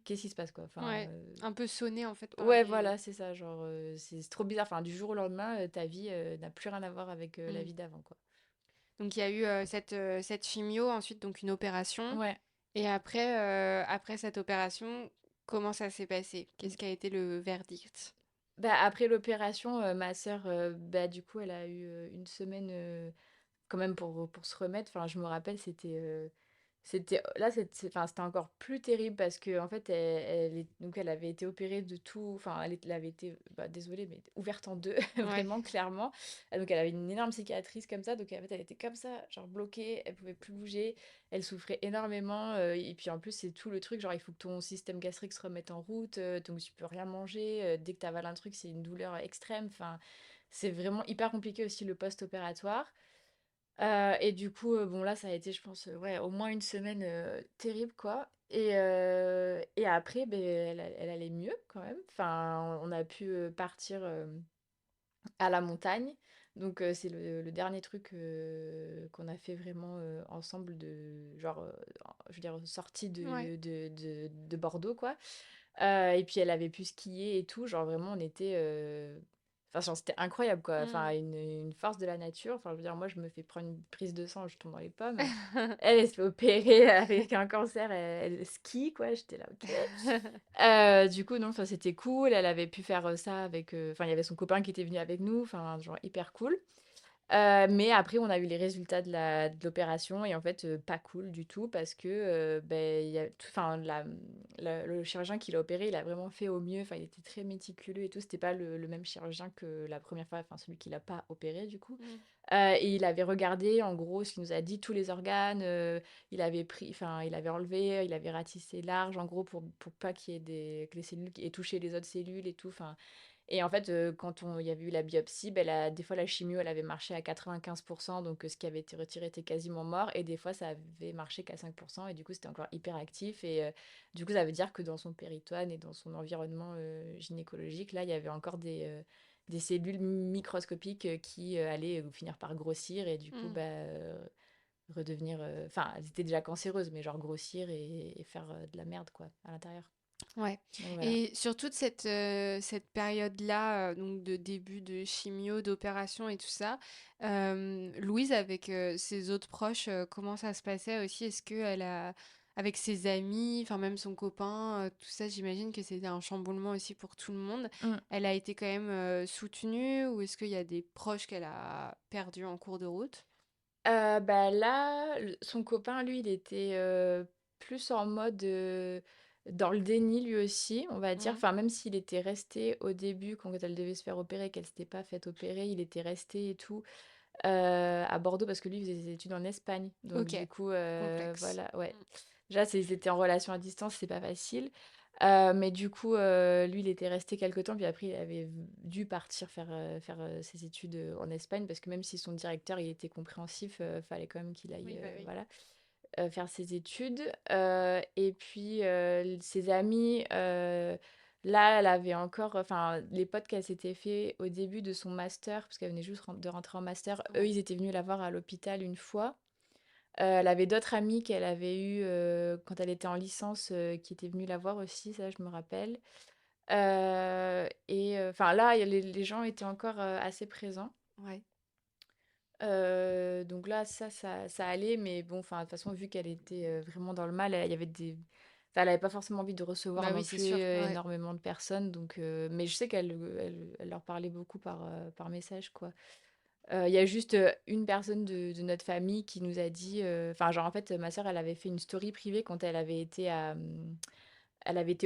qu'est-ce qui se passe quoi? Enfin, Ouais. Un peu sonné en fait par ouais, les. voilà, c'est ça. Genre, c'est trop bizarre. Enfin, du jour au lendemain, ta vie n'a plus rien à voir avec la Mm. vie d'avant, quoi. Donc il y a eu cette chimio, ensuite donc une opération. Ouais. Et après, après cette opération, comment ça s'est passé? Qu'est-ce qui a été le verdict? Bah, après l'opération, ma sœur, bah, du coup, elle a eu une semaine quand même pour se remettre. Enfin, je me rappelle, enfin, c'était encore plus terrible parce que en fait, donc elle avait été opérée de tout. Enfin, elle avait été, bah, désolée, mais ouverte en deux, Ouais. vraiment, clairement. Donc, elle avait une énorme cicatrice comme ça. Donc, en fait, elle était comme ça, genre bloquée, elle pouvait plus bouger, elle souffrait énormément. Et puis, en plus, c'est tout le truc, genre, il faut que ton système gastrique se remette en route, donc tu peux rien manger. Dès que tu avales un truc, c'est une douleur extrême. Enfin, c'est vraiment hyper compliqué aussi le post-opératoire. Et du coup, bon là, ça a été, je pense, ouais, au moins une semaine, terrible, quoi. Et après, beh, elle allait mieux quand même. Enfin, on a pu, partir, à la montagne. Donc c'est le dernier truc, qu'on a fait vraiment, ensemble de genre, je veux dire, sortie Ouais. de Bordeaux, quoi. Et puis elle avait pu skier et tout, genre vraiment on était, enfin genre c'était incroyable quoi, enfin Mm. une force de la nature. Enfin je veux dire moi je me fais prendre une prise de sang, je tombe dans les pommes. Elle se fait opérer avec un cancer, elle skie quoi, j'étais là: «OK». Du coup non, enfin c'était cool, elle avait pu faire, ça avec, enfin il y avait son copain qui était venu avec nous, enfin genre hyper cool. Mais après, on a eu les résultats de l'opération et en fait, pas cool du tout parce que, beh, il y a tout enfin le chirurgien qui l'a opéré, il a vraiment fait au mieux. Enfin, il était très méticuleux et tout. C'était pas le même chirurgien que la première fois, enfin celui qui l'a pas opéré du coup. Mm. Et il avait regardé en gros ce qu'il nous a dit, tous les organes, il avait pris enfin il avait enlevé, il avait ratissé large en gros pour pas qu'il y ait que les cellules aient touché les autres cellules et tout. Enfin et en fait, quand il y avait eu la biopsie, ben des fois la chimio, elle avait marché à 95, donc ce qui avait été retiré était quasiment mort et des fois ça avait marché qu'à 5 et du coup, c'était encore hyper actif et du coup, ça veut dire que dans son péritoine et dans son environnement, gynécologique, là, il y avait encore des cellules microscopiques, qui, allaient, finir par grossir et du coup, Mm. bah, redevenir, enfin, elles étaient déjà cancéreuses, mais genre grossir et faire, de la merde, quoi, à l'intérieur. Ouais. Donc voilà. Et sur toute cette période-là, donc de début de chimio, d'opération et tout ça, Louise, avec ses autres proches, comment ça se passait aussi? Est-ce qu'elle a, avec ses amis, enfin même son copain, tout ça, j'imagine que c'était un chamboulement aussi pour tout le monde. Mmh. Elle a été quand même soutenue ou est-ce qu'il y a des proches qu'elle a perdus en cours de route? Bah, là, son copain, lui, il était plus en mode dans le déni, lui aussi, on va dire. Mm. Enfin, même s'il était resté au début, quand elle devait se faire opérer, qu'elle s'était pas fait opérer, il était resté et tout à Bordeaux parce que lui, il faisait ses études en Espagne. Donc, Ok, du coup, complexe. voilà, ouais. déjà, ils étaient en relation à distance, c'est pas facile. Mais du coup, lui, il était resté quelque temps, puis après, il avait dû partir faire ses études en Espagne, parce que même si son directeur, il était compréhensif, fallait quand même qu'il aille, Oui, bah oui. voilà, faire ses études. Et puis, ses amis, là, elle avait encore, enfin, les potes qu'elle s'était fait au début de son master, parce qu'elle venait juste de rentrer en master, eux, Ouais. ils étaient venus la voir à l'hôpital une fois. Elle avait d'autres amis qu'elle avait eu quand elle était en licence qui étaient venus la voir aussi, ça je me rappelle. Et enfin là, les gens étaient encore assez présents. Ouais. Donc là, ça allait, mais bon, enfin, de toute façon, vu qu'elle était vraiment dans le mal, il y avait des... enfin, elle n'avait pas forcément envie de recevoir Bah non oui, c'est plus sûr. Ouais. énormément de personnes. Donc, mais je sais qu'elle leur parlait beaucoup par message, quoi. Il y a juste une personne de notre famille qui nous a dit... enfin, genre, en fait, ma sœur, elle avait fait une story privée quand elle avait été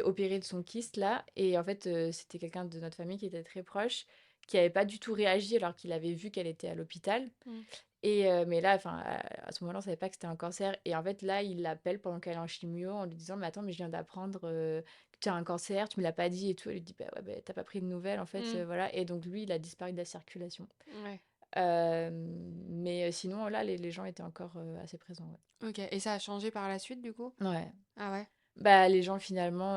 opérée de son kyste, là. Et en fait, c'était quelqu'un de notre famille qui était très proche, qui avait pas du tout réagi alors qu'il avait vu qu'elle était à l'hôpital. Mm. Et mais là, enfin, à ce moment-là, on savait pas que c'était un cancer. Et en fait, là, il l'appelle pendant qu'elle est en chimio en lui disant: «Mais attends, mais je viens d'apprendre que tu as un cancer, tu me l'as pas dit et tout». Elle lui dit: «Bah ouais, bah, tu pas pris de nouvelles, en fait, Mm. voilà». Et donc lui, il a disparu de la circulation. Ouais. Mais sinon, là, les gens étaient encore assez présents, Ok. Et ça a changé par la suite, du coup? ouais. Ouais. Ah ouais. Bah, les gens, finalement,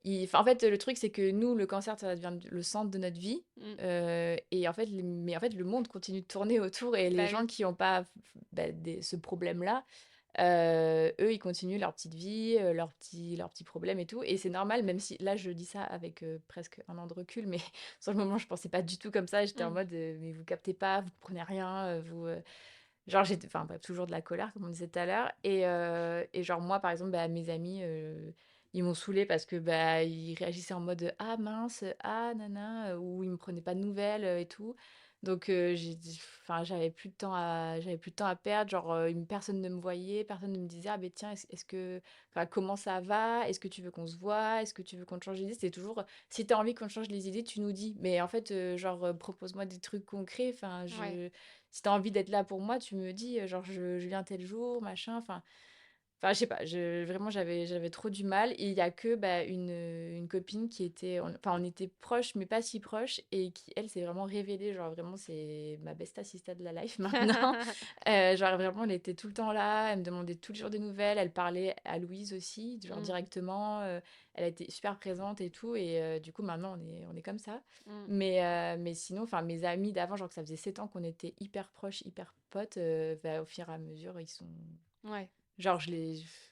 enfin, en fait, le truc, c'est que nous, le cancer, ça devient le centre de notre vie. Mm. Et en fait, mais en fait, le monde continue de tourner autour et les Bah gens oui. qui n'ont pas bah, ce problème-là, eux, ils continuent leur petite vie, leurs petits problèmes et tout. Et c'est normal, même si là, je dis ça avec presque un an de recul, mais sur le moment, je pensais pas du tout comme ça. J'étais en Mm. mode, mais vous captez pas, vous comprenez rien, genre, j'étais, enfin, bref, toujours de la colère, comme on disait tout à l'heure. Et genre, moi, par exemple, bah, mes amis, ils m'ont saoulée parce que bah, ils réagissaient en mode ah mince, ah nana, ou ils me prenaient pas de nouvelles et tout. Donc, enfin, j'avais plus de temps à perdre. Genre, personne ne me voyait, personne ne me disait ah ben tiens, est-ce que, enfin, comment ça va? Est-ce que tu veux qu'on se voit? Est-ce que tu veux qu'on te change d'idée? C'est toujours si t'as envie qu'on te change les idées, tu nous dis. Mais en fait, genre, propose-moi des trucs concrets. Enfin, Ouais. si t'as envie d'être là pour moi, tu me dis, genre, je viens tel jour, machin. Enfin, je sais pas, vraiment, j'avais trop du mal. Et il y a que bah, une copine qui était... Enfin, on était proches, mais pas si proches. Et qui, elle, s'est vraiment révélée. Genre, vraiment, c'est ma best assista de la life maintenant. Genre, vraiment, elle était tout le temps là. Elle me demandait tous les jours des nouvelles. Elle parlait à Louise aussi, genre Mm. directement. Elle a été super présente et tout. Et du coup, maintenant, on est comme ça. Mm. Mais sinon, enfin, mes amis d'avant, genre que ça faisait 7 ans qu'on était hyper proches, hyper potes, bah, au fur et à mesure, ils sont... Ouais. Genre,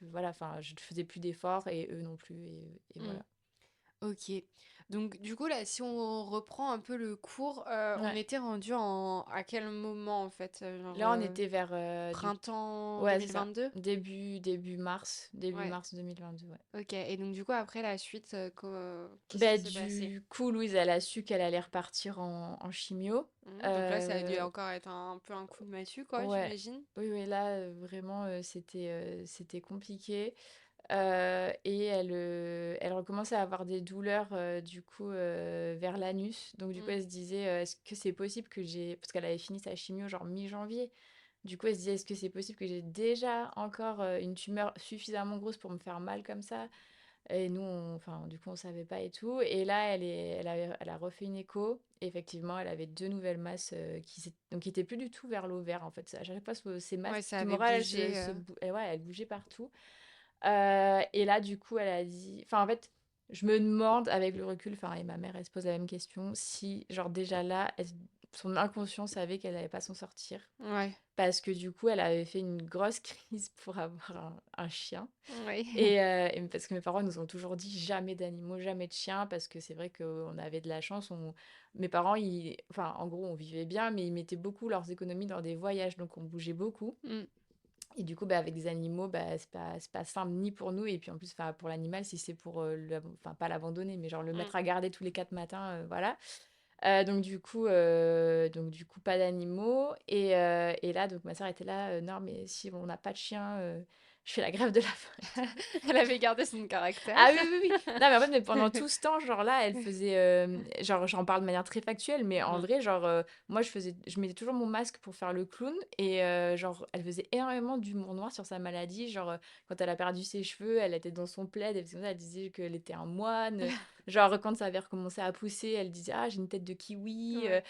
voilà, enfin, je ne faisais plus d'efforts et eux non plus. Et Mm. voilà. Ok. Donc du coup là, si on reprend un peu le cours, on Ouais. était rendu à quel moment en fait? Genre Là, on était vers printemps ouais, c'est ça. 2022? Début Ouais. mars 2022, ouais. Ok. Et donc du coup après la suite, qu'est-ce Bah, qui s'est passé? du coup, Louise, elle a su qu'elle allait repartir en chimio. Donc là, ça a dû Euh, encore être un peu un coup de massue, quoi, ouais. j'imagine. Oui, oui, là, vraiment, c'était compliqué. Et elle recommençait à avoir des douleurs, du coup, vers l'anus. Donc, du coup, Mm. elle se disait, est-ce que c'est possible que j'ai... Parce qu'elle avait fini sa chimio, genre mi-janvier. Du coup, elle se disait, est-ce que c'est possible que j'ai déjà encore une tumeur suffisamment grosse pour me faire mal comme ça? Et nous, enfin, du coup, on savait pas et tout. Et là, elle a refait une écho. Et effectivement, elle avait deux nouvelles masses donc, qui étaient plus du tout vers l'ovaire, en fait. À chaque fois, ces Ouais, masses ça avait tumorales, bougé. ouais, elles bougeaient partout. Et là, du coup, elle a dit... Enfin, en fait, je me demande, avec le recul, enfin, et ma mère, elle se pose la même question, si, genre, déjà là, son inconscient savait qu'elle n'allait pas s'en sortir. Ouais. Parce que du coup, elle avait fait une grosse crise pour avoir un chien. Ouais. Et parce que mes parents nous ont toujours dit jamais d'animaux, jamais de chiens, parce que c'est vrai qu'on avait de la chance. Mes parents, enfin, en gros, on vivait bien, mais ils mettaient beaucoup leurs économies dans des voyages, donc on bougeait beaucoup. Mm. Et du coup, bah, avec des animaux, bah, c'est pas simple ni pour nous, et puis en plus, enfin, pour l'animal, si c'est pour, enfin, pas l'abandonner, mais genre le Mm. mettre à garder tous les 4 matins, voilà. Donc du coup, pas d'animaux. Et là, donc ma soeur était là, non, mais si on n'a pas de chien, je fais la grève de la faim. Elle avait gardé son caractère. Ah oui, oui, oui. Non, mais en fait, mais pendant tout ce temps, genre là, elle faisait. Genre, j'en parle de manière très factuelle, mais en Mm. vrai, genre, moi, je mettais toujours mon masque pour faire le clown. Et genre, elle faisait énormément d'humour noir sur sa maladie. Genre, quand elle a perdu ses cheveux, elle était dans son plaid. Elle, faisait comme ça, elle disait qu'elle était un moine. Genre, quand ça avait recommencé à pousser, elle disait: Ah, j'ai une tête de kiwi. Ouais.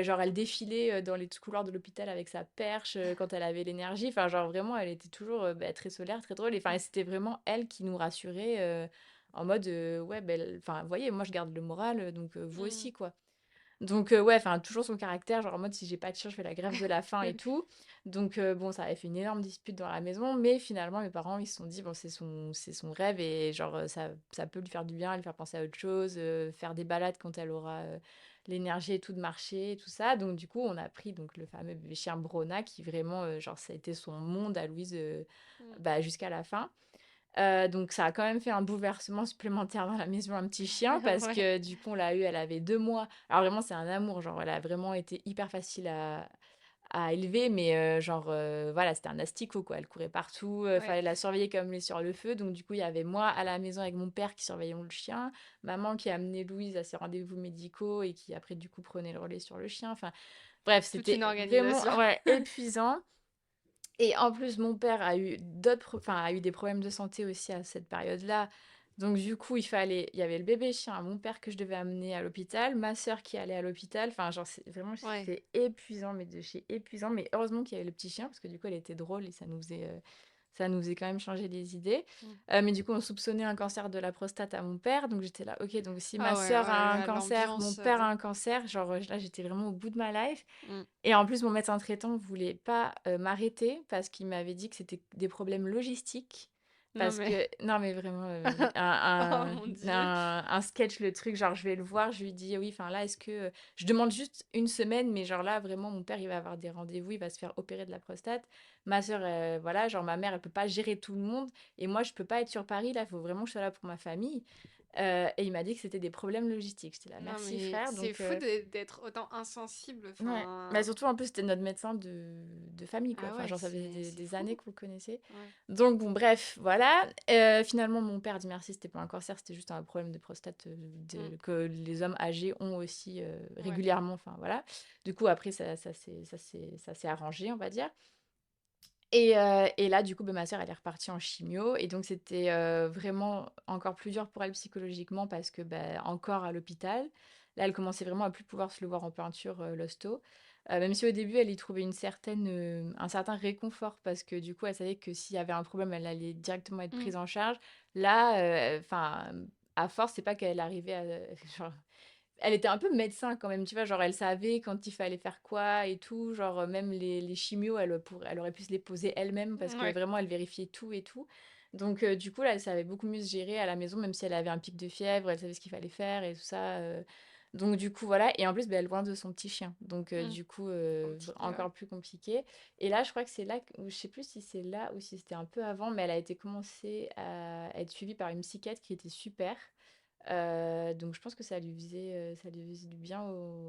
Genre, elle défilait dans les couloirs de l'hôpital avec sa perche quand elle avait l'énergie. Enfin, genre, vraiment, elle était toujours très solaire, très drôle. Et enfin, c'était vraiment elle qui nous rassurait en mode, ouais, ben, enfin, vous voyez, moi, je garde le moral, donc vous Mm. aussi, quoi. Donc, ouais, enfin, toujours son caractère, genre en mode, si j'ai pas de chien, je fais la grève de la faim et tout. Donc, bon, ça avait fait une énorme dispute dans la maison, mais finalement, mes parents, ils se sont dit, bon, c'est son rêve et genre, ça peut lui faire du bien, lui faire penser à autre chose, faire des balades quand elle aura l'énergie et tout de marcher et tout ça. Donc, du coup, on a pris donc le fameux bébé chien Brona qui vraiment, genre, ça a été son monde à Louise Mm. bah, jusqu'à la fin. Donc ça a quand même fait un bouleversement supplémentaire dans la maison, un petit chien, parce Ouais. que du coup on l'a eu, elle avait 2 mois. Alors vraiment c'est un amour, genre elle a vraiment été hyper facile à élever, mais genre voilà, c'était un asticot quoi, elle courait partout, Ouais. fallait la surveiller comme les sur le feu. Donc du coup il y avait moi à la maison avec mon père qui surveillait le chien, maman qui amenait Louise à ses rendez-vous médicaux et qui après du coup prenait le relais sur le chien. Enfin bref, Toute une c'était vraiment organisation. ouais, épuisant. Et en plus, mon père a eu enfin, a eu des problèmes de santé aussi à cette période-là. Donc du coup, il y avait le bébé chien, mon père que je devais amener à l'hôpital, ma sœur qui allait à l'hôpital. Enfin, genre, vraiment, Ouais. c'était épuisant, mais de chez épuisant. Mais heureusement qu'il y avait le petit chien, parce que du coup, elle était drôle et ça nous faisait quand même changer les idées. Mm. Mais du coup, on soupçonnait un cancer de la prostate à mon père. Donc j'étais là, ok, donc si ma Ah ouais, sœur a un ouais, cancer, mon l'ambiance. père a un cancer, genre là, j'étais vraiment au bout de ma life. Mm. Et en plus, mon médecin traitant voulait pas m'arrêter parce qu'il m'avait dit que c'était des problèmes logistiques. Non Parce mais. que, non, mais vraiment, Oh mon Dieu. un sketch, le truc, genre, je vais le voir, je lui dis, oui, enfin là, est-ce que. Je demande juste une semaine, mais genre là, vraiment, mon père, il va avoir des rendez-vous, il va se faire opérer de la prostate. Ma soeur, voilà, genre, ma mère, elle peut pas gérer tout le monde. Et moi, je peux pas être sur Paris, là, il faut vraiment que je sois là pour ma famille. Et il m'a dit que c'était des problèmes logistiques. J'étais là, Non merci mais frère. c'est Donc, fou d'être autant insensible. ouais. Enfin. Bah, surtout, en plus, c'était notre médecin de famille, quoi. Ah Enfin, ouais, genre, ça faisait c'est des, c'est des années fou. qu'on le connaissait. Ouais. Donc, bon, bref, voilà. Finalement, mon père dit merci, c'était pas un cancer, c'était juste un problème de prostate Mm. que les hommes âgés ont aussi Ouais. régulièrement. Enfin, voilà. Du coup, après, ça s'est arrangé, on va dire. Et là, du coup, bah, ma sœur, elle est repartie en chimio. Et donc, c'était vraiment encore plus dur pour elle psychologiquement parce que, bah, encore à l'hôpital. Là, elle commençait vraiment à plus pouvoir se le voir en peinture, l'hosto. Même si au début, elle y trouvait un certain réconfort parce que du coup, elle savait que s'il y avait un problème, elle allait directement être Mm. prise en charge. Là, enfin, à force, c'est pas qu'elle arrivait à, genre, elle était un peu médecin quand même, tu vois, genre elle savait quand il fallait faire quoi et tout, genre même les chimios, elle aurait pu se les poser elle-même parce que Ouais. vraiment elle vérifiait tout et tout. Donc du coup là, elle savait beaucoup mieux se gérer à la maison, même si elle avait un pic de fièvre, elle savait ce qu'il fallait faire et tout ça. Donc du coup voilà, et en plus bah, elle est loin de son petit chien, donc Mm. du coup Compliqué, ouais. encore plus compliqué. Et là, je crois que c'est là, je sais plus si c'est là ou si c'était un peu avant, mais elle a été commencée à être suivie par une psychiatre qui était super. Donc je pense que ça lui faisait du bien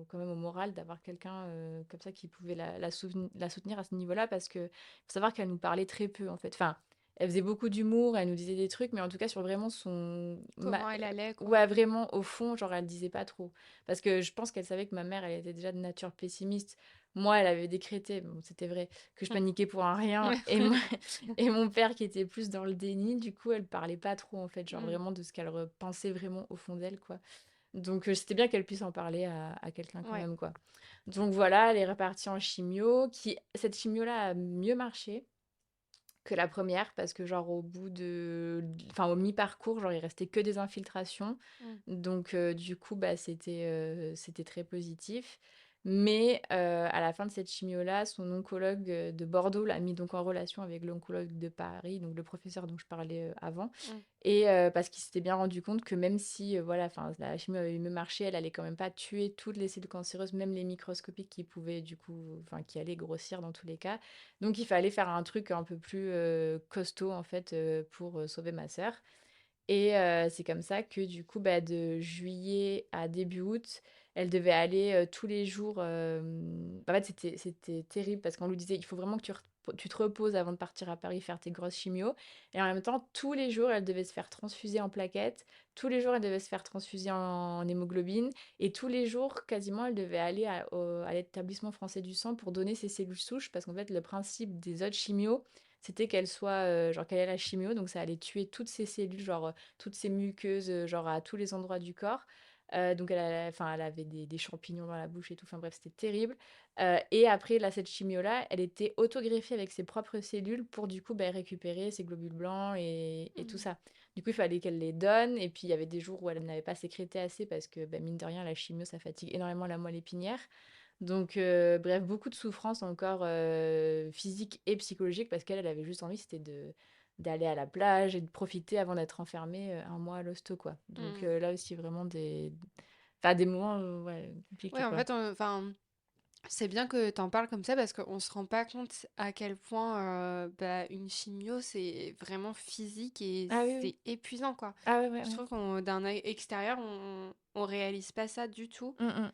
quand même au moral d'avoir quelqu'un comme ça qui pouvait la soutenir à ce niveau-là parce que faut savoir qu'elle nous parlait très peu en fait. Enfin, elle faisait beaucoup d'humour, elle nous disait des trucs, mais en tout cas sur vraiment Comment elle allait, quoi. ouais, vraiment au fond, genre elle disait pas trop. Parce que je pense qu'elle savait que ma mère, elle était déjà de nature pessimiste. Moi, elle avait décrété, bon, c'était vrai, que je paniquais pour un rien. Et moi, et mon père qui était plus dans le déni, du coup, elle parlait pas trop, en fait, genre Mm. vraiment de ce qu'elle pensait vraiment au fond d'elle, quoi. Donc, c'était bien qu'elle puisse en parler à quelqu'un quand Ouais. même, quoi. Donc voilà, elle est repartie en chimio, cette chimio-là a mieux marché que la première, parce que genre enfin au mi-parcours, genre il restait que des infiltrations. Mm. Donc du coup, bah, c'était très positif. Mais à la fin de cette chimio-là, son oncologue de Bordeaux l'a mis donc en relation avec l'oncologue de Paris, donc le professeur dont je parlais avant. Mm. Et parce qu'il s'était bien rendu compte que même si voilà, enfin, la chimio avait mieux marché, elle allait quand même pas tuer toutes les cellules cancéreuses, même les microscopiques qui pouvaient du coup, enfin qui allaient grossir dans tous les cas. Donc il fallait faire un truc un peu plus costaud en fait pour sauver ma sœur. Et c'est comme ça que du coup, bah, de juillet à début août, elle devait aller tous les jours. En fait, c'était terrible parce qu'on lui disait, il faut vraiment que tu tu te reposes avant de partir à Paris faire tes grosses chimios. Et en même temps, tous les jours, elle devait se faire transfuser en plaquettes. Tous les jours, elle devait se faire transfuser en hémoglobine. Et tous les jours, quasiment, elle devait aller à l'établissement français du sang pour donner ses cellules souches. Parce qu'en fait, le principe des autres chimios, c'était qu'elle soit, genre qu'elle ait la chimio. Donc ça allait tuer toutes ces cellules, genre toutes ces muqueuses, genre à tous les endroits du corps. Donc elle avait des champignons dans la bouche et tout. Enfin bref, c'était terrible. Et après, là, cette chimio-là, elle était autogreffée avec ses propres cellules pour du coup récupérer ses globules blancs et tout Mhm. ça. Du coup, il fallait qu'elle les donne. Et puis, il y avait des jours où elle n'avait pas sécrété assez parce que, mine de rien, la chimio, ça fatigue énormément la moelle épinière. Donc, bref, beaucoup de souffrances encore physiques et psychologiques parce qu'elle avait juste envie, c'était d'aller à la plage et de profiter avant d'être enfermée un mois à l'hosto, quoi. Donc, Mhm. là aussi, vraiment enfin, des moments ouais, Ouais, compliqués, en quoi. fait, enfin, c'est bien que t'en parles comme ça parce qu'on se rend pas compte à quel point une chimio c'est vraiment physique et Ah oui, oui. c'est épuisant quoi. Ah ouais, ouais, Je ouais. trouve qu'on d'un œil extérieur on réalise pas ça du tout. Mm,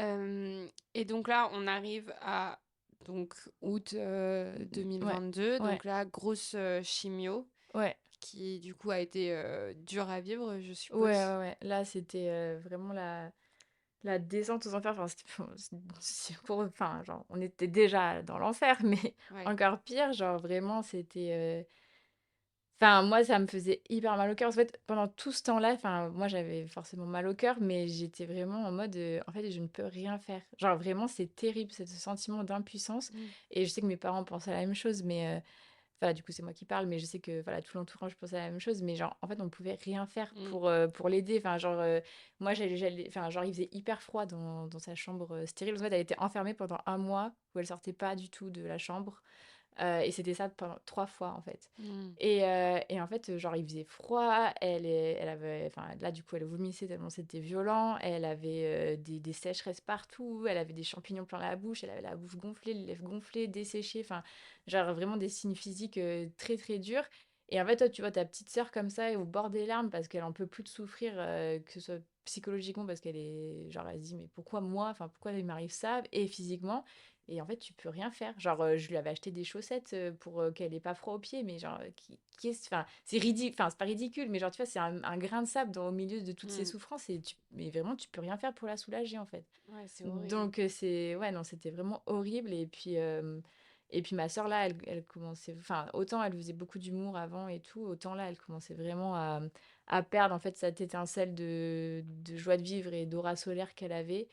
mm. Et donc là on arrive à donc août Ouais, 2022 ouais, donc là grosse chimio ouais. qui du coup a été dure à vivre je Ouais, suppose. ouais, ouais. Là, c'était vraiment la descente aux enfers. Enfin, enfin, genre, on était déjà dans l'enfer, mais Ouais. encore pire. Genre, vraiment, c'était. Enfin, moi, ça me faisait hyper mal au cœur. En fait, pendant tout ce temps-là, enfin, moi, j'avais forcément mal au cœur, mais j'étais vraiment en mode, en fait, je ne peux rien faire. Genre, vraiment, c'est terrible, ce sentiment d'impuissance. Mm. Et je sais que mes parents pensaient la même chose, mais enfin, du coup, c'est moi qui parle, mais je sais que voilà, tout l'entourage pensait la même chose. Mais genre, en fait, on pouvait rien faire Mm. pour l'aider. Enfin, genre, moi, enfin, genre, il faisait hyper froid dans sa chambre stérile. En fait, elle était enfermée pendant un mois où elle sortait pas du tout de la chambre. Et c'était ça pendant 3 fois, en fait. Mm. Et en fait, genre, il faisait froid, elle avait enfin, là, du coup, elle vomissait tellement c'était violent, elle avait, des sécheresses partout, elle avait des champignons plein la bouche, elle avait la bouche gonflée, les lèvres gonflées, desséchées, enfin, genre, vraiment des signes physiques, très, très durs. Et en fait, toi, tu vois ta petite sœur comme ça, au bord des larmes parce qu'elle en peut plus de souffrir, que ce soit psychologiquement parce qu'elle est genre, elle se dit: «Mais pourquoi moi? Enfin, pourquoi il m'arrive ça?» et physiquement. Et en fait, tu peux rien faire. Genre, je lui avais acheté des chaussettes pour qu'elle ait pas froid aux pieds, mais genre, enfin, c'est ridicule, enfin, c'est pas ridicule, mais genre, tu vois, c'est un grain de sable au milieu de toutes ces Mm. souffrances et mais vraiment, tu peux rien faire pour la soulager en fait. Ouais, c'est horrible. Donc, ouais, non, c'était vraiment horrible. Et puis ma sœur là, elle commençait, enfin, autant elle faisait beaucoup d'humour avant et tout, autant là, elle commençait vraiment à perdre en fait cette étincelle de joie de vivre et d'aura solaire qu'elle avait.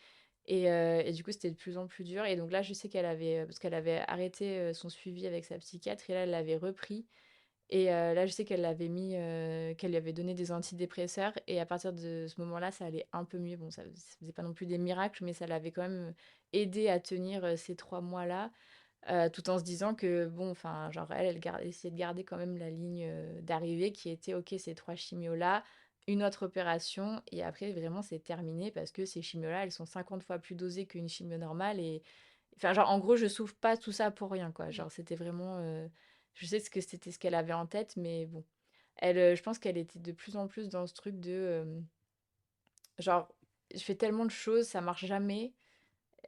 Et du coup, c'était de plus en plus dur. Et donc là, je sais qu'elle avait, parce qu'elle avait arrêté son suivi avec sa psychiatre, et là, elle l'avait repris. Et là, je sais qu'elle l'avait mis, qu'elle lui avait donné des antidépresseurs. Et à partir de ce moment-là, ça allait un peu mieux. Bon, ça faisait pas non plus des miracles, mais ça l'avait quand même aidé à tenir ces 3 mois-là, tout en se disant que, bon, enfin, genre, essayait de garder quand même la ligne d'arrivée qui était, ok, ces 3 chimios-là, une autre opération, et après, vraiment, c'est terminé parce que ces chimios-là, elles sont 50 fois plus dosées qu'une chimio normale. Et, enfin, genre, en gros, je souffre pas tout ça pour rien, quoi. Mm. Genre, c'était vraiment. Je sais que c'était ce qu'elle avait en tête, mais bon. Je pense qu'elle était de plus en plus dans ce truc de. Genre, je fais tellement de choses, ça marche jamais.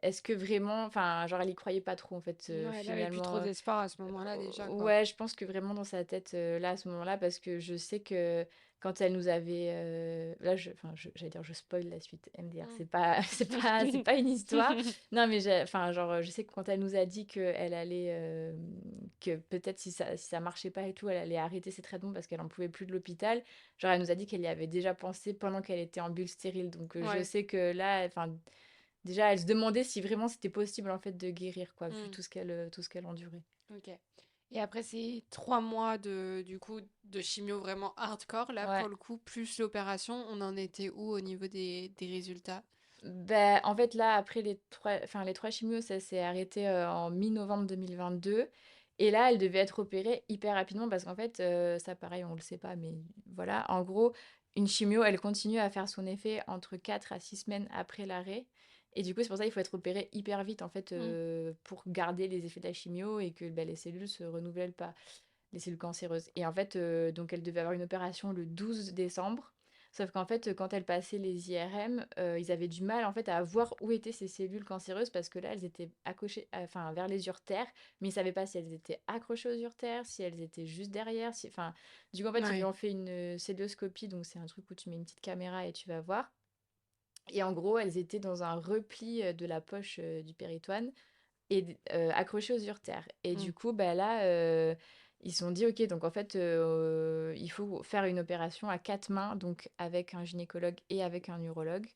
Est-ce que vraiment. Enfin, genre, elle y croyait pas trop, en fait, Ouais, elle avait plus trop finalement. d'espoir à ce moment-là déjà quoi. Ouais, je pense que vraiment dans sa tête, là, à ce moment-là, parce que je sais que quand elle nous avait, là, enfin, j'allais dire, je spoil la suite MDR, Mm. c'est pas une histoire. Non, mais enfin, genre, je sais que quand elle nous a dit qu'elle allait, que peut-être si ça marchait pas et tout, elle allait arrêter ses traitements parce qu'elle en pouvait plus de l'hôpital. Genre, elle nous a dit qu'elle y avait déjà pensé pendant qu'elle était en bulle stérile. Donc, je Ouais. sais que là, enfin, déjà, elle se demandait si vraiment c'était possible en fait de guérir, quoi, vu Mm. tout ce qu'elle endurait. Ok. Et après ces 3 mois de du coup de chimio vraiment hardcore, là Ouais. pour le coup, plus l'opération, on en était où au niveau des résultats? Ben, en fait, là, après les trois chimios, ça s'est arrêté en mi-novembre 2022. Et là, elle devait être opérée hyper rapidement parce qu'en fait, ça, pareil, on le sait pas, mais voilà. En gros, une chimio, elle continue à faire son effet entre 4 à 6 semaines après l'arrêt. Et du coup, c'est pour ça qu'il faut être opéré hyper vite, en fait, Mm. pour garder les effets de la chimio et que les cellules se renouvellent pas, les cellules cancéreuses. Et en fait, donc, elle devait avoir une opération le 12 décembre. Sauf qu'en fait, quand elle passait les IRM, ils avaient du mal en fait à voir où étaient ces cellules cancéreuses parce que là, elles étaient accrochées, enfin vers les uretères, mais ils savaient pas si elles étaient accrochées aux uretères, si elles étaient juste derrière, enfin, du coup en fait ils lui Ouais. ont fait une célioscopie, donc c'est un truc où tu mets une petite caméra et tu vas voir. Et en gros, elles étaient dans un repli de la poche du péritoine et accrochées aux uretères. Et Mm. du coup, bah là, ils se sont dit, ok, donc en fait, il faut faire une opération à quatre mains, donc avec un gynécologue et avec un urologue,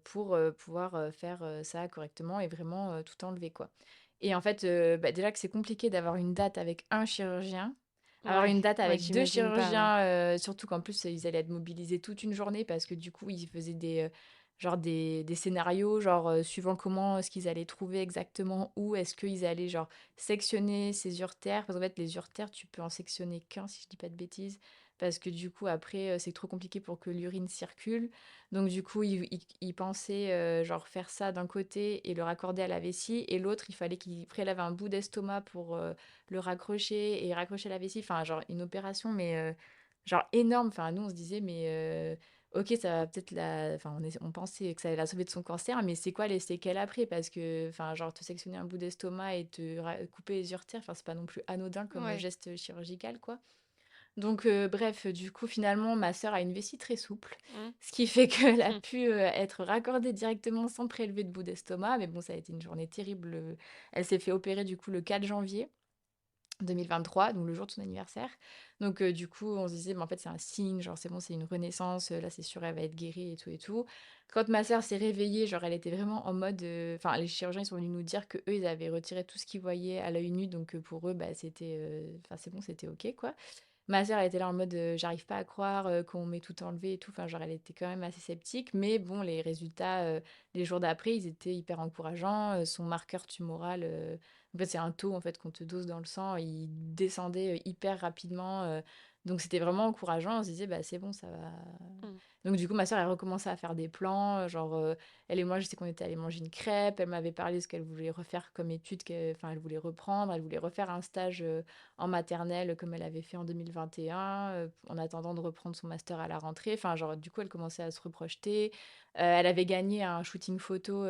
pour pouvoir faire ça correctement et vraiment tout enlever, quoi. Et en fait, bah, déjà que c'est compliqué d'avoir une date avec un chirurgien, avoir Ouais, une date ouais, avec deux j'imagine pas, ouais. chirurgiens, surtout qu'en plus, ils allaient être mobilisés toute une journée parce que du coup, ils faisaient genre des scénarios, genre suivant comment est-ce qu'ils allaient trouver exactement où est-ce qu'ils allaient genre sectionner ces uretères. Parce qu'en fait, les uretères, tu peux en sectionner qu'un, si je dis pas de bêtises. Parce que du coup, après, c'est trop compliqué pour que l'urine circule. Donc du coup, il pensait genre faire ça d'un côté et le raccorder à la vessie, et l'autre, il fallait qu'il prélève un bout d'estomac pour le raccrocher et raccrocher la vessie. Enfin, genre une opération, mais genre énorme. Enfin, nous, on se disait, mais ok, ça va peut-être la... Enfin, on pensait que ça allait la sauver de son cancer, mais c'est quoi les séquelles après? Parce que, enfin, genre te sectionner un bout d'estomac et couper les uretères, enfin, c'est pas non plus anodin comme Ouais. geste chirurgical, quoi. Donc, bref, du coup, finalement, ma sœur a une vessie très souple, Mm. ce qui fait qu'elle a Mm. pu être raccordée directement sans prélever de bout d'estomac. Mais bon, ça a été une journée terrible. Elle s'est fait opérer du coup le 4 janvier 2023, donc le jour de son anniversaire. Donc, du coup, on se disait, mais en fait, c'est un signe, genre, c'est bon, c'est une renaissance, là, c'est sûr, elle va être guérie et tout et tout. Quand ma sœur s'est réveillée, genre, elle était vraiment en mode. Enfin, les chirurgiens, ils sont venus nous dire que eux ils avaient retiré tout ce qu'ils voyaient à l'œil nu, donc pour eux, bah, c'était. Enfin, c'est bon, c'était OK, quoi. Ma sœur, elle était là en mode, j'arrive pas à croire, qu'on m'ait tout enlevé et tout. Enfin, genre, elle était quand même assez sceptique. Mais bon, les résultats, les jours d'après, ils étaient hyper encourageants. Son marqueur tumoral, en fait, c'est un taux en fait qu'on te dose dans le sang. Il descendait hyper rapidement. Donc, c'était vraiment encourageant. On se disait, bah, c'est bon, ça va. Mm. Donc, du coup, ma sœur, elle recommençait à faire des plans. Genre, elle et moi, je sais qu'on était allés manger une crêpe. Elle m'avait parlé de ce qu'elle voulait refaire comme étude. Enfin, elle voulait reprendre. Elle voulait refaire un stage en maternelle comme elle avait fait en 2021, en attendant de reprendre son master à la rentrée. Enfin, genre, du coup, elle commençait à se reprojeter. Elle avait gagné un shooting photo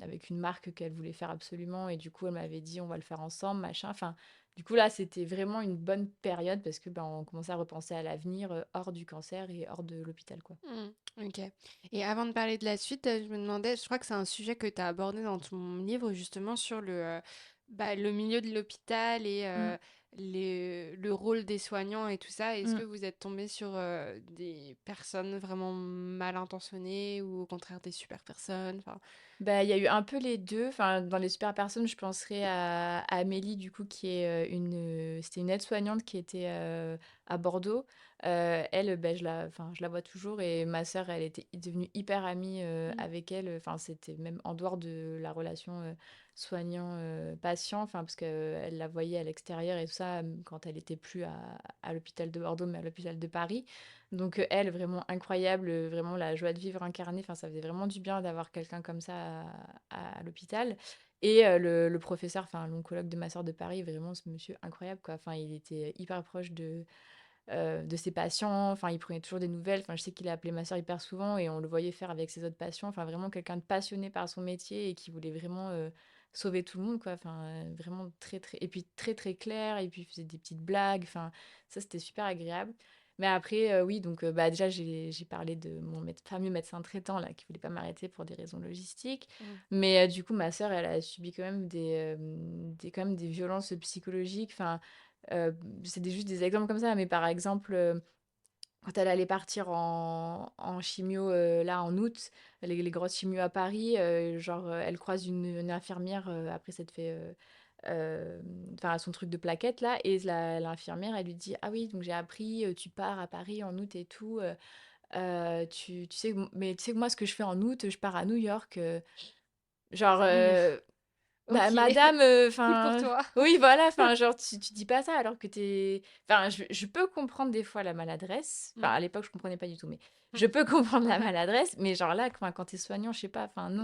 avec une marque qu'elle voulait faire absolument. Et du coup, elle m'avait dit, on va le faire ensemble, machin. Enfin, du coup, là, c'était vraiment une bonne période parce que ben, on commençait à repenser à l'avenir hors du cancer et hors de l'hôpital, quoi. Mm. Ok. Et avant de parler de la suite, je me demandais, je crois que c'est un sujet que tu as abordé dans ton livre, justement, sur le milieu de l'hôpital et Mm, le rôle des soignants et tout ça. Est-ce que mm. vous êtes tombé sur des personnes vraiment mal intentionnées ou au contraire des super personnes? Enfin, Bah, il y a eu un peu les 2. Enfin, dans les super personnes, je penserais à Amélie, du coup, qui est c'était une aide-soignante qui était à Bordeaux. Elle, bah, enfin, je la vois toujours, et ma sœur, elle était devenue hyper amie mm, avec elle. Enfin, c'était même en dehors de la relation soignant-patient, enfin, parce qu'elle la voyait à l'extérieur et tout ça, quand elle était plus à l'hôpital de Bordeaux, mais à l'hôpital de Paris. Donc elle, vraiment incroyable, vraiment la joie de vivre incarnée. Enfin, ça faisait vraiment du bien d'avoir quelqu'un comme ça à l'hôpital. Et le professeur, enfin l'oncologue de ma sœur de Paris, vraiment ce monsieur incroyable, quoi. Enfin, il était hyper proche de ses patients. Enfin, il prenait toujours des nouvelles. Enfin, je sais qu'il a appelé ma sœur hyper souvent et on le voyait faire avec ses autres patients. Enfin, vraiment quelqu'un de passionné par son métier et qui voulait vraiment sauver tout le monde, quoi. Enfin, vraiment très, très... Et puis très, très clair. Et puis il faisait des petites blagues. Enfin, ça, c'était super agréable. Mais après, oui, donc bah, déjà, j'ai parlé de mon fameux médecin traitant, là, qui voulait pas m'arrêter pour des raisons logistiques. mm, Mais du coup, ma sœur, elle a subi quand même quand même des violences psychologiques. Enfin, Heu, c'est juste des exemples comme ça, mais par exemple, quand elle allait partir en chimio, là, en août, les grosses chimios à Paris, genre, elle croise une infirmière, après s'être fait, enfin, son truc de plaquettes là, et l'infirmière, elle lui dit: «Ah oui, donc j'ai appris, tu pars à Paris en août et tout, tu sais, mais tu sais que moi, ce que je fais en août, je pars à New York», genre, mm. bah, Ok, madame, cool pour enfin, toi. oui, voilà, enfin, genre, tu dis pas ça alors que t'es. Enfin, je peux comprendre des fois la maladresse. Enfin, Mm, à l'époque, je comprenais pas du tout, mais mm. je peux comprendre la maladresse. Mais genre là, quand t'es soignant, je sais pas, enfin, non.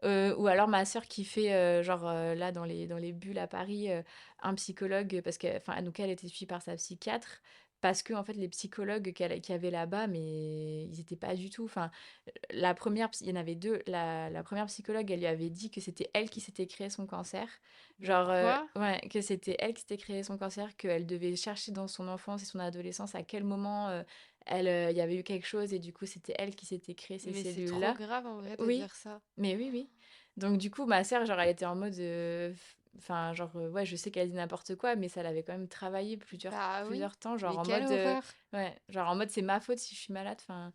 Ouais. Ou alors ma sœur qui fait, genre, là, dans les bulles à Paris, un psychologue, parce que, enfin, donc elle était suivie par sa psychiatre. parce que en fait, les psychologues qu'il y avait là-bas, mais ils étaient pas du tout. Enfin, la première, il y en avait deux. La première psychologue, elle lui avait dit que c'était elle qui s'était créé son cancer. Mais Genre, quoi? ouais, que c'était elle qui s'était créé son cancer, qu'elle devait chercher dans son enfance et son adolescence à quel moment il y avait eu quelque chose et du coup, c'était elle qui s'était créé ces Mais c'est trop cellules-là. grave en vrai de Oui, dire ça. mais oui, oui. Donc du coup, ma sœur, genre, elle était en mode, enfin, genre, ouais, je sais qu'elle dit n'importe quoi, mais ça l'avait quand même travaillé Bah oui, plusieurs temps, genre mais en quelle mode, horreur. ouais, genre en mode c'est ma faute si je suis malade, enfin,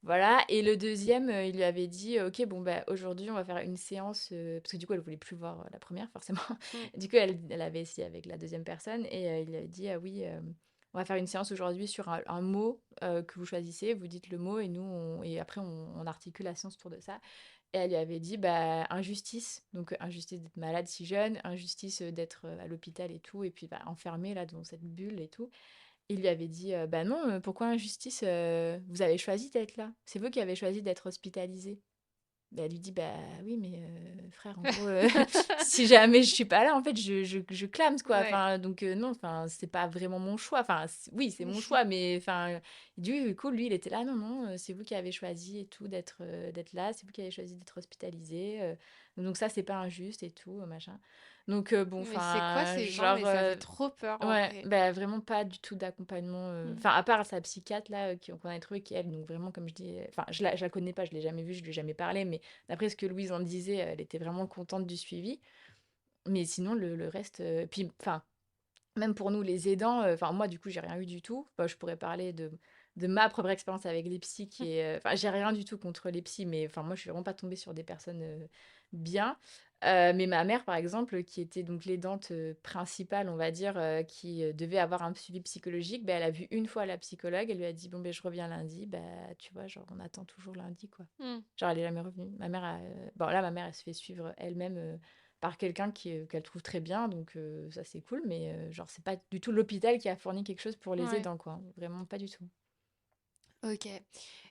voilà. Et le deuxième, il lui avait dit, ok, bon, bah aujourd'hui, on va faire une séance, parce que du coup, elle voulait plus voir la première, forcément. Mm. Du coup, elle avait essayé avec la deuxième personne, et il lui avait dit, ah oui, on va faire une séance aujourd'hui sur un mot que vous choisissez, vous dites le mot, et et après, on articule la séance autour de ça. Et elle lui avait dit, bah, injustice. Donc, injustice d'être malade si jeune, injustice d'être à l'hôpital et tout, et puis bah, enfermée là dans cette bulle et tout. Il lui avait dit, bah non, pourquoi injustice vous avez choisi d'être là. C'est vous qui avez choisi d'être hospitalisé. Bah, elle lui dit, bah oui, mais frère, en gros, si jamais je suis pas là, en fait, je clame, quoi. Ouais. Enfin, donc non, enfin, c'est pas vraiment mon choix. Enfin, oui, c'est mon choix, mais enfin, il dit, oui, oui, cool, lui, il était là, non, non, c'est vous qui avez choisi et tout d'être là, c'est vous qui avez choisi d'être hospitalisé. Donc ça, c'est pas injuste et tout, machin. Donc bon, Mais c'est quoi enfin, ces gens? genre, Mais ça fait trop peur en ouais, vrai. bah vraiment pas du tout d'accompagnement. Mm. Enfin, à part sa psychiatre là, qu'on a trouvé qui elle, donc vraiment, comme je dis, enfin, je la connais pas, je l'ai jamais vue, je lui ai jamais parlé, mais d'après ce que Louise en disait, elle était vraiment contente du suivi. Mais sinon, le reste. Puis, enfin, même pour nous, les aidants, enfin, moi, du coup, j'ai rien eu du tout. Bah, je pourrais parler de ma propre expérience avec les psys qui est. Enfin, j'ai rien du tout contre les psys, mais enfin, moi, je suis vraiment pas tombée sur des personnes bien. Mais ma mère, par exemple, qui était donc l'aidante principale, on va dire, qui devait avoir un suivi psychologique, bah, elle a vu une fois la psychologue, elle lui a dit, bon, ben, je reviens lundi. Bah, tu vois, genre, on attend toujours lundi, quoi. Mm. Genre, elle est jamais revenue. Bon, là, ma mère, elle se fait suivre elle-même par quelqu'un qu'elle trouve très bien, donc ça, c'est cool, mais genre, c'est pas du tout l'hôpital qui a fourni quelque chose pour les Ouais. aidants, quoi. Vraiment pas du tout. Ok.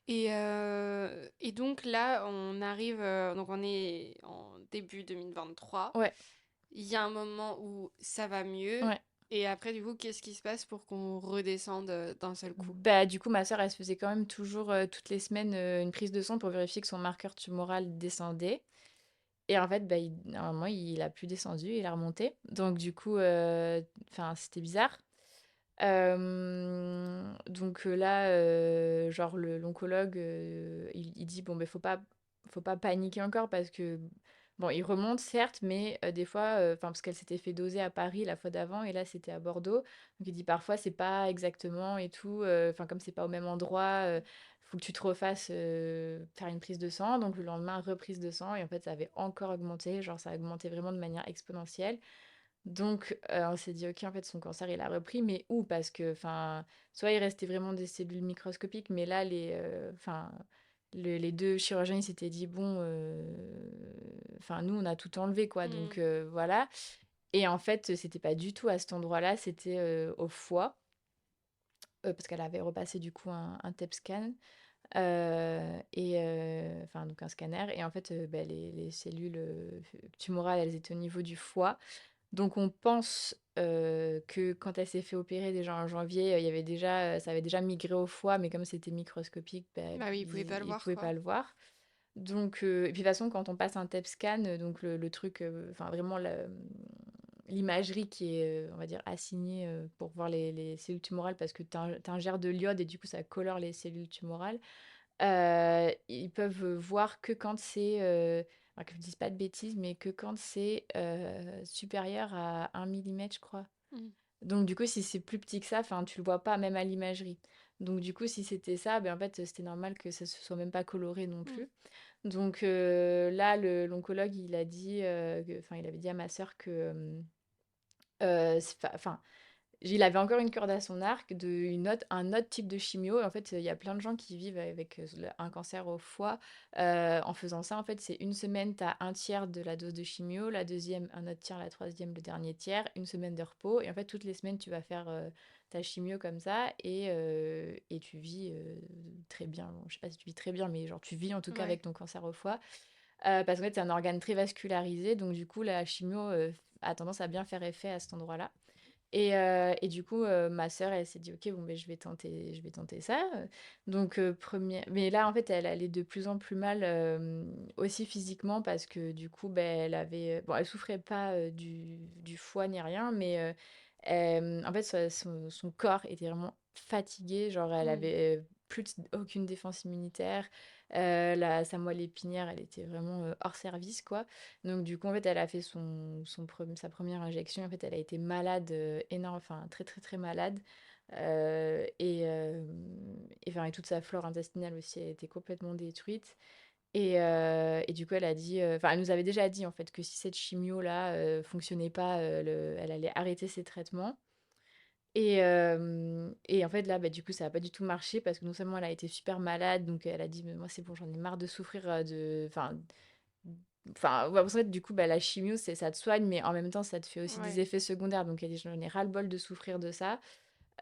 Et donc là, on arrive, donc on est en début 2023. Ouais, Il y a un moment où ça va mieux. ouais. Et après, du coup, qu'est-ce qui se passe pour qu'on redescende d'un seul coup? Bah, du coup, ma sœur, elle se faisait quand même toujours toutes les semaines une prise de sang pour vérifier que son marqueur tumoral descendait. Et en fait, bah, normalement, il a plus descendu, il a remonté. Donc, du coup, enfin, c'était bizarre. Donc là, genre l'oncologue, il dit: «Bon, ben faut pas paniquer encore parce que bon, il remonte certes, mais des fois, enfin parce qu'elle s'était fait doser à Paris la fois d'avant et là c'était à Bordeaux. Donc il dit: «Parfois c'est pas exactement et tout, enfin comme c'est pas au même endroit, faut que tu te refasses, faire une prise de sang». Donc le lendemain, reprise de sang et en fait ça avait encore augmenté, genre ça a augmenté vraiment de manière exponentielle. Donc, on s'est dit: «OK, en fait, son cancer, il a repris», mais où? Parce que, enfin, soit il restait vraiment des cellules microscopiques, mais là, enfin, les 2 chirurgiens, ils s'étaient dit: «Bon, enfin, nous, on a tout enlevé, quoi», Hmm. donc voilà. Et en fait, c'était pas du tout à cet endroit-là, c'était, au foie, parce qu'elle avait repassé, du coup, un TEP scan, et enfin, donc un scanner et en fait, bah, les cellules, tumorales, elles étaient au niveau du foie. Donc on pense que quand elle s'est fait opérer déjà en janvier, il y avait déjà, ça avait déjà migré au foie, mais comme c'était microscopique, bah, Bah oui, vous pouvez pas le ils voir, pouvaient pas quoi. le voir. Donc, et puis de toute façon, quand on passe un TEP scan, donc le truc, enfin vraiment l'imagerie qui est, on va dire, assignée pour voir les cellules tumorales, parce que tu ingères de l'iode et du coup ça colore les cellules tumorales. Ils peuvent voir que quand c'est, enfin, que je dise pas de bêtises, mais que quand c'est supérieur à 1 millimètre, je crois. Hmm. Donc du coup, si c'est plus petit que ça, enfin, tu le vois pas même à l'imagerie. Donc du coup, si c'était ça, ben en fait, c'était normal que ça se soit même pas coloré non Hmm. plus. Donc là, l'oncologue, il a dit, enfin, il avait dit à ma sœur que, enfin, il avait encore une corde à son arc un autre type de chimio. Et en fait, il y a plein de gens qui vivent avec un cancer au foie. En faisant ça, en fait, c'est une semaine, tu as un tiers de la dose de chimio, la deuxième, un autre tiers, la troisième, le dernier tiers, une semaine de repos. Et en fait, toutes les semaines, tu vas faire ta chimio comme ça et tu vis très bien. Bon, je sais pas si tu vis très bien, mais genre, tu vis en tout cas Ouais. avec ton cancer au foie. Parce qu'en fait, c'est un organe très vascularisé. Donc, du coup, la chimio a tendance à bien faire effet à cet endroit-là. Et du coup, ma sœur, elle s'est dit: «OK, bon, beh, je vais tenter ça», donc 1 mais là, en fait, elle allait de plus en plus mal, aussi physiquement parce que du coup, beh, elle avait, bon, elle souffrait pas, du foie ni rien, mais en fait, son corps était vraiment fatigué. Genre, elle Mmh. avait, plus aucune défense immunitaire. Sa moelle épinière, elle était vraiment, hors service, quoi. Donc du coup, en fait, elle a fait sa première injection. En fait, elle a été malade, énorme, enfin très, très, très malade. Et toute sa flore intestinale aussi a été complètement détruite. Et du coup, elle a dit, enfin, elle nous avait déjà dit, en fait, que si cette chimio-là, fonctionnait pas, elle allait arrêter ses traitements. Et en fait, là, bah, du coup, ça a pas du tout marché parce que non seulement elle a été super malade, donc elle a dit: «Mais moi, c'est bon, j'en ai marre de souffrir, ouais, en fait, du coup, bah, la chimio, ça te soigne, mais en même temps, ça te fait aussi des Ouais. effets secondaires. Donc, elle dit: «J'en ai ras-le-bol de souffrir de ça,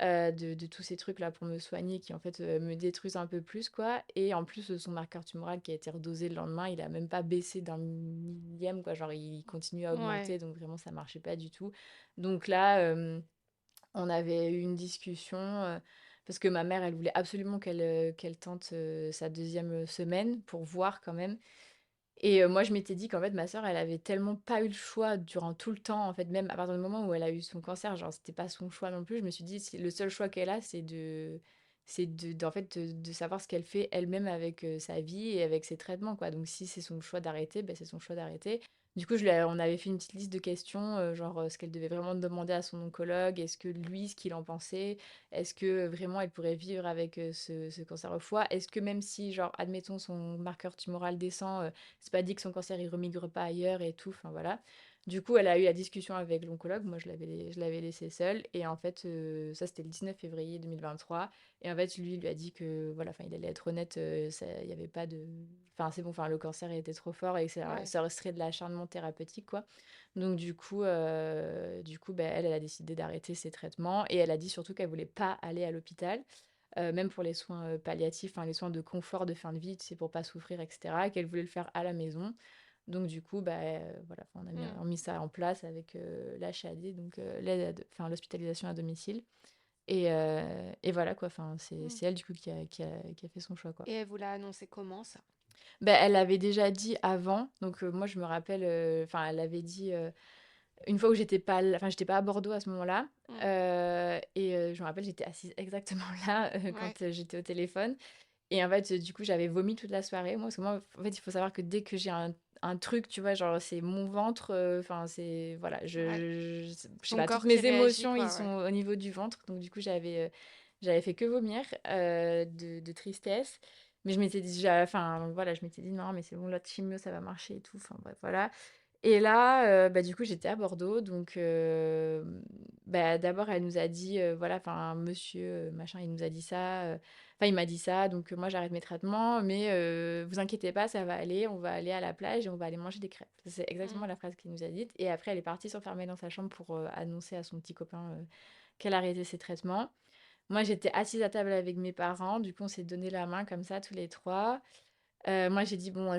de tous ces trucs-là pour me soigner qui, en fait, me détruisent un peu plus, quoi». Et en plus, son marqueur tumoral qui a été redosé le lendemain, il a même pas baissé d'un millième, quoi. Genre, il continue à Ouais. augmenter, donc vraiment, ça marchait pas du tout. Donc là, on avait eu une discussion, parce que ma mère, elle voulait absolument qu'elle tente, sa deuxième semaine pour voir quand même. Et moi, je m'étais dit qu'en fait, ma sœur, elle avait tellement pas eu le choix durant tout le temps, en fait, même à partir du moment où elle a eu son cancer, genre, c'était pas son choix non plus. Je me suis dit: «C'est le seul choix qu'elle a, en fait, de savoir ce qu'elle fait elle-même avec, sa vie et avec ses traitements, quoi». Donc si c'est son choix d'arrêter, ben c'est son choix d'arrêter. Du coup, on avait fait une petite liste de questions, genre, ce qu'elle devait vraiment demander à son oncologue, est-ce que lui, ce qu'il en pensait, est-ce que vraiment elle pourrait vivre avec, ce cancer au foie? Est-ce que même si, genre, admettons, son marqueur tumoral descend, c'est pas dit que son cancer il remigre pas ailleurs et tout, enfin voilà. Du coup, elle a eu la discussion avec l'oncologue, moi je l'avais laissé seule. Et en fait, ça c'était le 19 février 2023. Et en fait, lui, il lui a dit que voilà, enfin il allait être honnête, il y avait pas de. Enfin, c'est bon, enfin le cancer était trop fort et que Ouais. ça serait de l'acharnement thérapeutique, quoi. Donc du coup, bah, elle a décidé d'arrêter ses traitements et elle a dit surtout qu'elle voulait pas aller à l'hôpital, même pour les soins palliatifs, enfin, les soins de confort de fin de vie, tu sais, pour pas souffrir, etc., qu'elle voulait le faire à la maison. Donc du coup, bah, voilà, enfin, Mmh. on a mis ça en place avec l'HAD, donc l'hospitalisation à domicile. Et voilà quoi, enfin, c'est Mmh. c'est elle du coup qui a fait son choix, quoi. Et elle vous l'a annoncé comment ça? Bah, elle l'avait déjà dit avant, donc moi je me rappelle, enfin elle avait dit, une fois où j'étais pas à Bordeaux à ce moment-là. Mmh. Je me rappelle, j'étais assise exactement là, Ouais. quand j'étais au téléphone. Et en fait, du coup, j'avais vomi toute la soirée. Moi, parce que moi, en fait, il faut savoir que dès que j'ai un truc, tu vois, genre, c'est mon ventre, enfin, c'est, voilà, Ouais. je sais Ton pas, toutes corps qui mes réagit, émotions, ils quoi, sont ouais. au niveau du ventre. Donc, du coup, j'avais fait que vomir, de tristesse. Mais je m'étais dit, enfin, voilà, je m'étais dit, non, mais c'est bon, l'autre chimio, ça va marcher et tout. Enfin, bref, voilà. Et là, bah, du coup, j'étais à Bordeaux, donc bah, d'abord, elle nous a dit, voilà, enfin, monsieur, machin, il nous a dit ça, enfin, il m'a dit ça, donc moi, j'arrête mes traitements, mais vous inquiétez pas, ça va aller, on va aller à la plage et on va aller manger des crêpes. C'est Mmh. exactement la phrase qu'il nous a dite. Et après, elle est partie s'enfermer dans sa chambre pour annoncer à son petit copain qu'elle arrêtait ses traitements. Moi, j'étais assise à table avec mes parents, du coup, on s'est donné la main comme ça, tous les trois. Moi, j'ai dit: «Bon,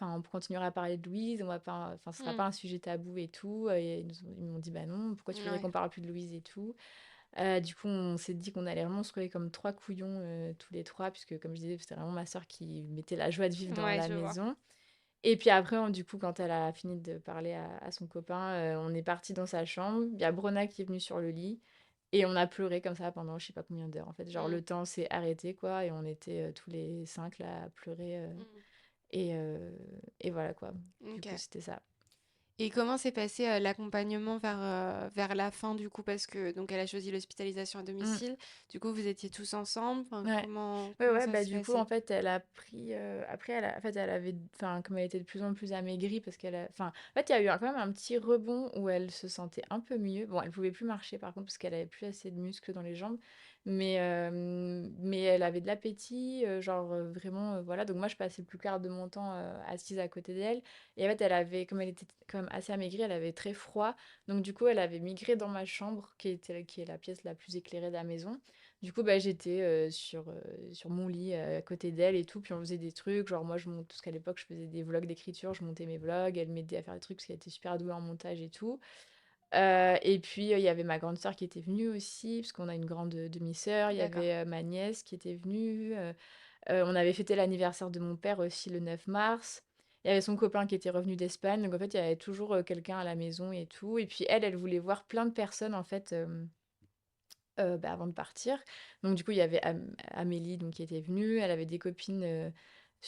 on continuera à parler de Louise, on va pas, enfin, ce sera pas Mmh. un sujet tabou et tout», et ils m'ont dit: «Bah non, pourquoi tu voudrais Ouais. qu'on parle plus de Louise et tout?» Du coup, on s'est dit qu'on allait vraiment se retrouver comme 3 couillons, tous les 3, puisque comme je disais, c'était vraiment ma sœur qui mettait la joie de vivre dans Ouais, la je vois. maison. Et puis après, du coup, quand elle a fini de parler à son copain, on est parti dans sa chambre. Il y a Brona qui est venue sur le lit et on a pleuré comme ça pendant je sais pas combien d'heures. En fait, genre Mmh. le temps s'est arrêté, quoi, et on était, tous les 5 là à pleurer, Mmh. et, heu et voilà quoi. Du coup, OK. c'était ça. Et comment s'est passé, l'accompagnement vers la fin du coup? Parce que donc elle a choisi l'hospitalisation à Mmh. domicile. Du coup, vous étiez tous ensemble? Enfin, Ouais. comment Ouais, comment ouais, ça bah, s'est du coup, en passé? fait, elle a pris, après en fait, elle avait, enfin, comme elle était de plus en plus amaigrie parce en fait, il y a eu quand même un petit rebond où elle se sentait un peu mieux. Bon, elle pouvait plus marcher par contre parce qu'elle avait plus assez de muscles dans les jambes, mais elle avait de l'appétit, genre, vraiment, voilà. Donc moi, je passais le plus clair de mon temps, assise à côté d'elle. Et en fait, comme elle était quand même assez amaigrie, elle avait très froid. Donc du coup, elle avait migré dans ma chambre qui est la pièce la plus éclairée de la maison. Du coup, bah, j'étais, sur mon lit, à côté d'elle et tout, puis on faisait des trucs, genre moi je monte parce qu'à l'époque je faisais des vlogs d'écriture, je montais mes vlogs, elle m'aidait à faire des trucs parce qu'elle était super douée en montage et tout. Et puis, il y avait ma grande sœur qui était venue aussi, parce qu'on a une grande, demi-sœur. Il y D'accord. avait, ma nièce qui était venue, on avait fêté l'anniversaire de mon père aussi le 9 mars. Il y avait son copain qui était revenu d'Espagne, donc en fait, il y avait toujours, quelqu'un à la maison et tout. Et puis elle, elle voulait voir plein de personnes en fait, bah, avant de partir. Donc du coup, il y avait Amélie donc, qui était venue, elle avait des copines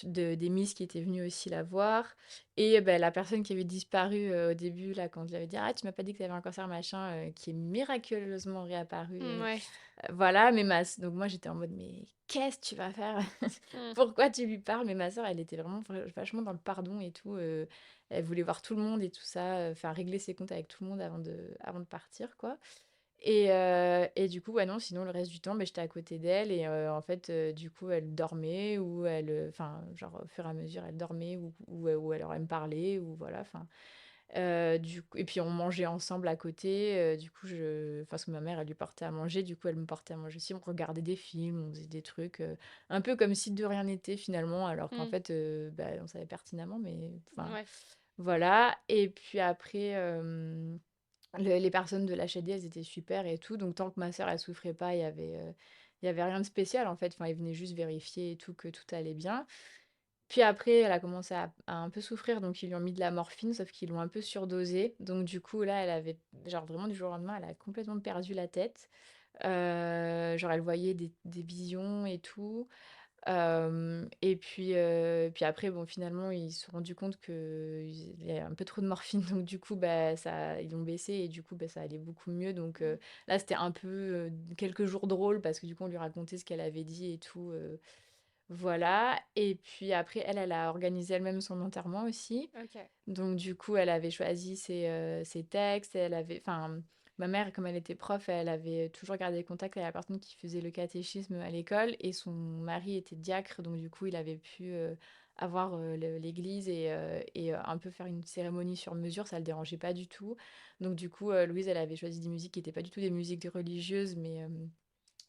des Miss qui étaient venues aussi la voir. Et bah, la personne qui avait disparu au début, là, quand je lui avais dit Ah, tu m'as pas dit que tu avais un cancer, machin, qui est miraculeusement réapparu. Ouais. Voilà, mais donc moi j'étais en mode Mais qu'est-ce que tu vas faire? Mmh. Pourquoi tu lui parles? Mais ma soeur, elle était vraiment vachement dans le pardon et tout. Elle voulait voir tout le monde et tout ça, enfin régler ses comptes avec tout le monde avant de partir, quoi. Et du coup, ouais, non, sinon le reste du temps, beh, j'étais à côté d'elle et en fait, du coup, elle dormait ou enfin, genre, au fur et à mesure, elle dormait ou alors elle me parlait ou voilà, enfin, du coup et puis on mangeait ensemble à côté, du coup, parce que ma mère, elle lui portait à manger, du coup, elle me portait à manger aussi. On regardait des films, on faisait des trucs, un peu comme si de rien n'était finalement, alors qu'en Mmh. fait, bah, on savait pertinemment, mais enfin, Ouais. voilà. Et puis après, les personnes de l'HD, elles étaient super et tout. Donc, tant que ma sœur, elle souffrait pas, il y avait rien de spécial en fait. Enfin, ils venaient juste vérifier et tout, que tout allait bien. Puis après, elle a commencé à un peu souffrir. Donc, ils lui ont mis de la morphine, sauf qu'ils l'ont un peu surdosé. Donc, du coup, là, elle avait, genre vraiment du jour au lendemain, elle a complètement perdu la tête. Genre, elle voyait des visions et tout. Et puis après, bon, finalement, ils se sont rendus compte qu'il y avait un peu trop de morphine, donc du coup, bah, ils l'ont baissé et du coup, bah, ça allait beaucoup mieux. Donc Mmh. là, c'était un peu quelques jours drôles parce que du coup, on lui racontait ce qu'elle avait dit et tout. Voilà. Et puis après, elle a organisé elle-même son enterrement aussi. OK. Donc du coup, elle avait choisi ses textes, elle avait enfin, ma mère, comme elle était prof, elle avait toujours gardé contact avec la personne qui faisait le catéchisme à l'école et son mari était diacre, donc du coup, il avait pu, avoir, l'église et un peu faire une cérémonie sur mesure, ça le dérangeait pas du tout. Donc du coup, Louise, elle avait choisi des musiques qui étaient pas du tout des musiques religieuses, mais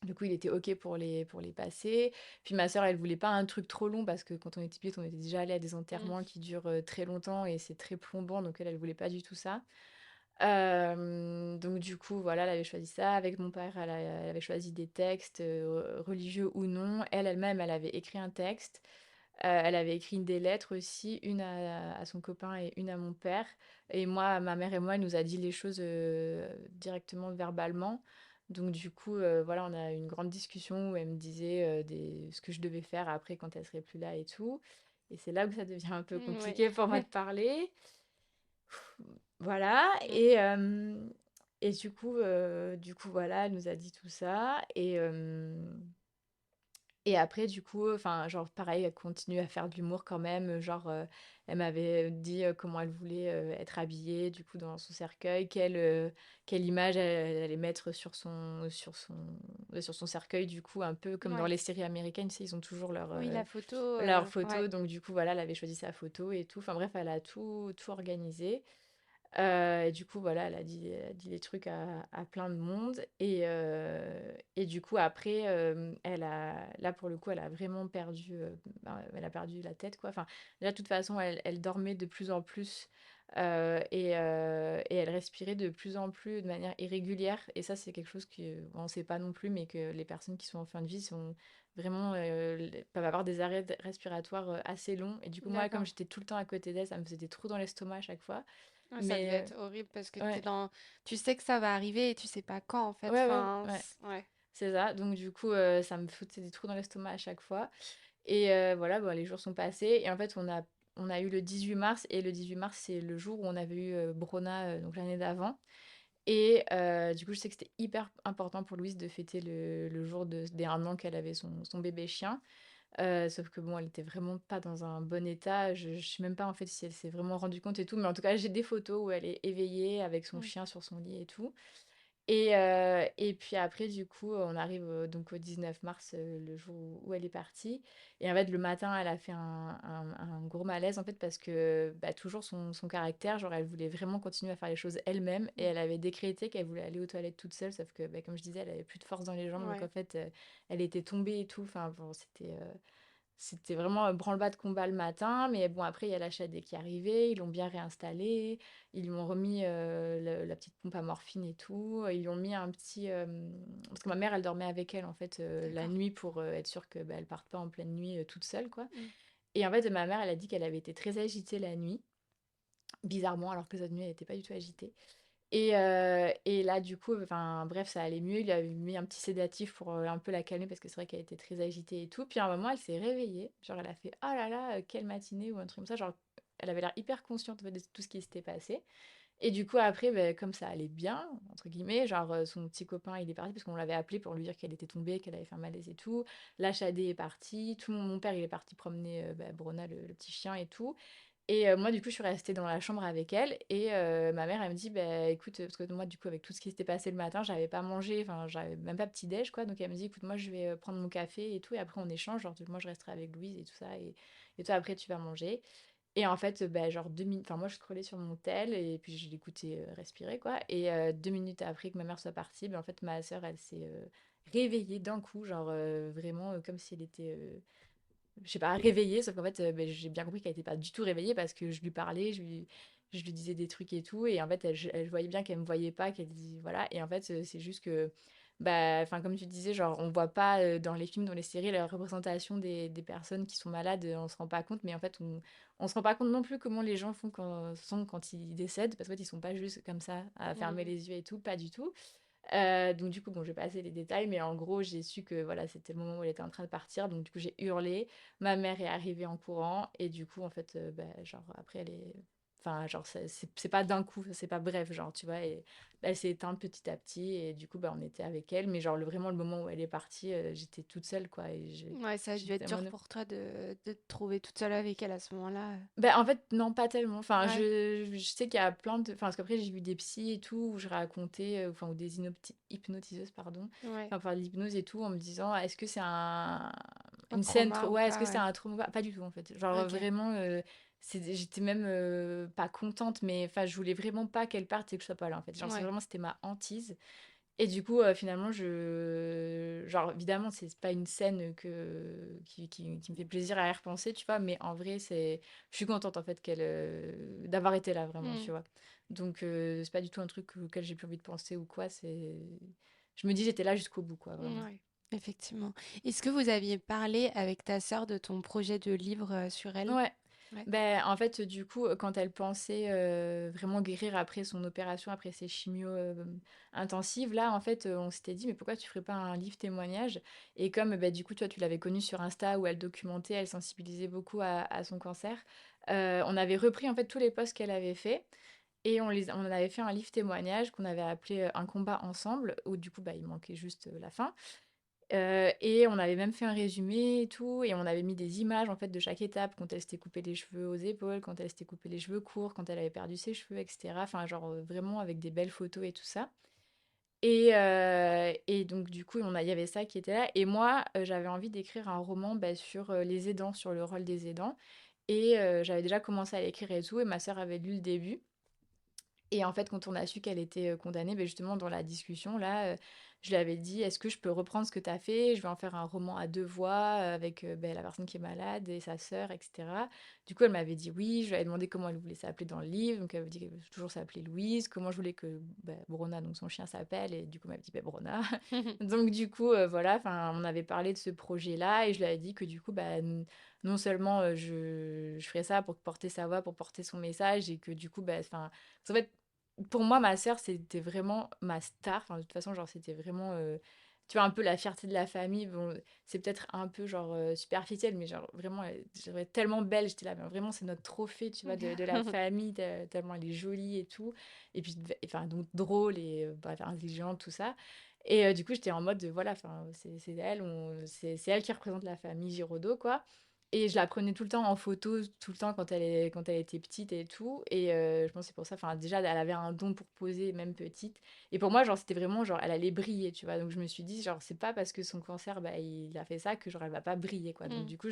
du coup, il était OK pour les passer. Puis ma sœur, elle voulait pas un truc trop long parce que quand on était petite, on était déjà allé à des Mmh. enterrements qui durent très longtemps et c'est très plombant, donc elle voulait pas du tout ça. Donc du coup, voilà, elle avait choisi ça. Avec mon père, elle avait choisi des textes religieux ou non. Elle-même, elle avait écrit un texte. Elle avait écrit des lettres aussi, une à son copain et une à mon père. Et moi, ma mère et moi, elle nous a dit les choses directement verbalement. Donc du coup, voilà, on a eu une grande discussion où elle me disait ce que je devais faire après quand elle serait plus là et tout. Et c'est là où ça devient un peu Mmh, compliqué oui. pour moi de parler. Voilà. Mmh. Et du coup, voilà, elle nous a dit tout ça. Et après, du coup, enfin, genre, pareil, elle continue à faire de l'humour quand même. Genre, elle m'avait dit comment elle voulait être habillée, du coup, dans son cercueil, quelle image elle allait mettre sur son cercueil, du coup, un peu comme dans Ouais. les séries américaines, tu sais, ils ont toujours Oui, la photo, leur ouais. photo. Donc, du coup, voilà, elle avait choisi sa photo et tout. Enfin, bref, elle a tout organisé. Et du coup, voilà, elle a dit les trucs à plein de monde. Et du coup, après, là, pour le coup, elle a vraiment perdu, elle a perdu la tête, quoi. Enfin, là, de toute façon, elle dormait de plus en plus et elle respirait de plus en plus de manière irrégulière. Et ça, c'est quelque chose qu'on ne sait pas non plus, mais que les personnes qui sont en fin de vie sont vraiment, peuvent avoir des arrêts respiratoires assez longs. Et du coup, moi, comme D'accord. j'étais tout le temps à côté d'elle, ça me faisait des trous dans l'estomac à chaque fois. Ouais, ça devait Mais être horrible parce que ouais, tu sais que ça va arriver et tu sais pas quand en fait. ouais, ouais, Enfin, ouais, ouais. c'est ça. Donc du coup, ça me foutait des trous dans l'estomac à chaque fois. Et voilà, bon, les jours sont passés. Et en fait, on a eu le 18 mars. Et le 18 mars, c'est le jour où on avait eu Brona, donc l'année d'avant. Et du coup, je sais que c'était hyper important pour Louise de fêter le jour des 1 an qu'elle avait son bébé chien. Sauf que bon, elle était vraiment pas dans un bon état. Je sais même pas en fait si elle s'est vraiment rendue compte et tout. Mais en tout cas, j'ai des photos où elle est éveillée avec son Mm. chien sur son lit et tout. Et puis après, du coup, on arrive donc au 19 mars, le jour où elle est partie. Et en fait, le matin, elle a fait un gros malaise, en fait, parce que bah, toujours son caractère, genre, elle voulait vraiment continuer à faire les choses elle-même. Et Mm. elle avait décrété qu'elle voulait aller aux toilettes toute seule, sauf que, bah, comme je disais, elle avait plus de force dans les jambes. Donc, en Ouais. fait, elle était tombée et tout. Enfin, bon, c'était c'était vraiment branle-bas de combat le matin, mais bon, après, il y a l'HAD qui est arrivé, ils l'ont bien réinstallé, ils lui ont remis la petite pompe à morphine et tout, ils lui ont mis un petit... parce que ma mère, elle dormait avec elle, en fait, la D'accord. nuit pour être sûre que bah, elle parte pas en pleine nuit toute seule, quoi. Mm. Et en fait, ma mère, elle a dit qu'elle avait été très agitée la nuit, bizarrement, alors que cette nuit, elle n'était pas du tout agitée. Et là, du coup, enfin, bref, ça allait mieux. Il a mis un petit sédatif pour un peu la calmer parce que c'est vrai qu'elle était très agitée et tout. Puis à un moment, elle s'est réveillée. Genre, elle a fait oh là là, quelle matinée ou un truc comme ça. Genre, elle avait l'air hyper consciente en fait, de tout ce qui s'était passé. Et du coup, après, ben, comme ça allait bien, entre guillemets, genre son petit copain, il est parti parce qu'on l'avait appelé pour lui dire qu'elle était tombée, qu'elle avait fait un malaise et tout. La Shadé est partie. Mon père, il est parti promener Brona, le petit chien et tout. Et moi, du coup, je suis restée dans la chambre avec elle. Et ma mère, elle me dit, bah, écoute, parce que moi, du coup, avec tout ce qui s'était passé le matin, j'avais pas mangé, enfin, j'avais même pas petit-déj, quoi. Donc, elle me dit, écoute, moi, je vais prendre mon café et tout. Et après, on échange. Genre, moi, je resterai avec Louise et tout ça. Et toi, après, tu vas manger. Et en fait, bah, genre 2 minutes, enfin, moi, je scrollais sur mon tel et puis je l'écoutais respirer, quoi. Et 2 minutes après que ma mère soit partie, bah, en fait, ma sœur, elle s'est réveillée d'un coup, genre vraiment comme si elle était je sais pas, réveillée, sauf qu'en fait, beh, j'ai bien compris qu'elle était pas du tout réveillée parce que je lui parlais, je lui disais des trucs et tout, et en fait, elle voyait bien qu'elle me voyait pas, qu'elle disait voilà, et en fait, c'est juste que, bah, enfin, comme tu disais, genre, on voit pas dans les films, dans les séries, la représentation des personnes qui sont malades, on se rend pas compte, mais en fait, on se rend pas compte non plus comment les gens sont quand ils décèdent, parce qu'en fait, ils sont pas juste comme ça, à fermer Mm. les yeux et tout, pas du tout. Donc du coup, bon, je vais passer les détails, mais en gros, j'ai su que voilà, c'était le moment où elle était en train de partir. Donc du coup, j'ai hurlé. Ma mère est arrivée en courant. Et du coup, en fait, bah, genre, après, elle est... Enfin, genre, c'est pas d'un coup, c'est pas bref, genre, tu vois. Et elle s'est éteinte petit à petit. Et du coup, bah, on était avec elle. Mais genre, vraiment, le moment où elle est partie, j'étais toute seule, quoi. Et Ouais, ça a dû j'étais être dur tellement... pour toi de te trouver toute seule avec elle à ce moment-là. Ben, en fait, non, pas tellement. Enfin, Ouais, je sais qu'il y a plein de... Enfin, parce qu'après, j'ai vu des psys et tout, où je racontais... Enfin, ou des hypnotiseuses, pardon. ouais. Enfin, par l'hypnose et tout, en me disant, ah, est-ce que c'est Un une scène... trauma ou Ouais, est-ce que pas, c'est ouais. un trauma ou pas? Pas du tout, en fait. Genre, Ok. vraiment, j'étais même pas contente, mais enfin, je voulais vraiment pas qu'elle parte et que je sois pas là, en fait. Genre, Ouais. vraiment, c'était ma hantise. Et du coup, finalement, genre, évidemment, c'est pas une scène qui me fait plaisir à y repenser, tu vois, mais en vrai, je suis contente, en fait, d'avoir été là, vraiment, Mm. tu vois. Donc, c'est pas du tout un truc auquel j'ai plus envie de penser ou quoi, Je me dis, j'étais là jusqu'au bout, quoi, vraiment. Ouais, effectivement. Est-ce que vous aviez parlé avec ta sœur de ton projet de livre sur elle? Ouais. Ouais. Ben, en fait, du coup, quand elle pensait vraiment guérir après son opération, après ses chimios intensives, là, en fait, on s'était dit, mais pourquoi tu ferais pas un livre témoignage? Et comme, bah, du coup, toi, tu l'avais connue sur Insta où elle documentait, elle sensibilisait beaucoup à son cancer, on avait repris, en fait, tous les posts qu'elle avait fait et on en avait fait un livre témoignage qu'on avait appelé Un combat ensemble, où du coup, bah, il manquait juste la fin. Et on avait même fait un résumé et tout, et on avait mis des images en fait de chaque étape, quand elle s'était coupé les cheveux aux épaules, quand elle s'était coupé les cheveux courts, quand elle avait perdu ses cheveux, etc. Enfin, genre vraiment avec des belles photos et tout ça. Et donc du coup, il y avait ça qui était là. Et moi, j'avais envie d'écrire un roman bah, sur les aidants, sur le rôle des aidants. Et j'avais déjà commencé à l'écrire et tout, et ma sœur avait lu le début. Et en fait, quand on a su qu'elle était condamnée, ben justement, dans la discussion, là, je lui avais dit, est-ce que je peux reprendre ce que tu as fait? Je vais en faire un roman à deux voix avec ben, la personne qui est malade et sa sœur, etc. Du coup, elle m'avait dit oui. Je lui avais demandé comment elle voulait s'appeler dans le livre. Donc, elle avait dit qu'elle voulait toujours s'appeler Louise. Comment je voulais que ben, Brona, donc son chien, s'appelle. Et du coup, elle m'avait dit ben, Brona. Donc, du coup, voilà, on avait parlé de ce projet-là. Et je lui avais dit que du coup, ben, non seulement je ferais ça pour porter sa voix, pour porter son message. Et que du coup, ben, enfin, en fait, pour moi, ma sœur, c'était vraiment ma star. Enfin, de toute façon, genre, c'était vraiment, tu vois, un peu la fierté de la famille. Bon, c'est peut-être un peu, genre, superficiel, mais genre, vraiment, elle est tellement belle. J'étais là, mais vraiment, c'est notre trophée, tu vois, de la famille, tellement elle est jolie et tout. Et puis, enfin, donc, drôle et bref, intelligente, tout ça. Et du coup, j'étais en mode, voilà, enfin, c'est elle, c'est elle qui représente la famille Giraudot, quoi. Et je la prenais tout le temps en photo, tout le temps quand elle était petite et tout. Et je pense que c'est pour ça, enfin déjà, elle avait un don pour poser, même petite. Et pour moi, genre, c'était vraiment, genre, elle allait briller, tu vois. Donc je me suis dit, genre, c'est pas parce que son cancer, bah, il a fait ça que, genre, elle va pas briller, quoi. Donc Mm. du coup,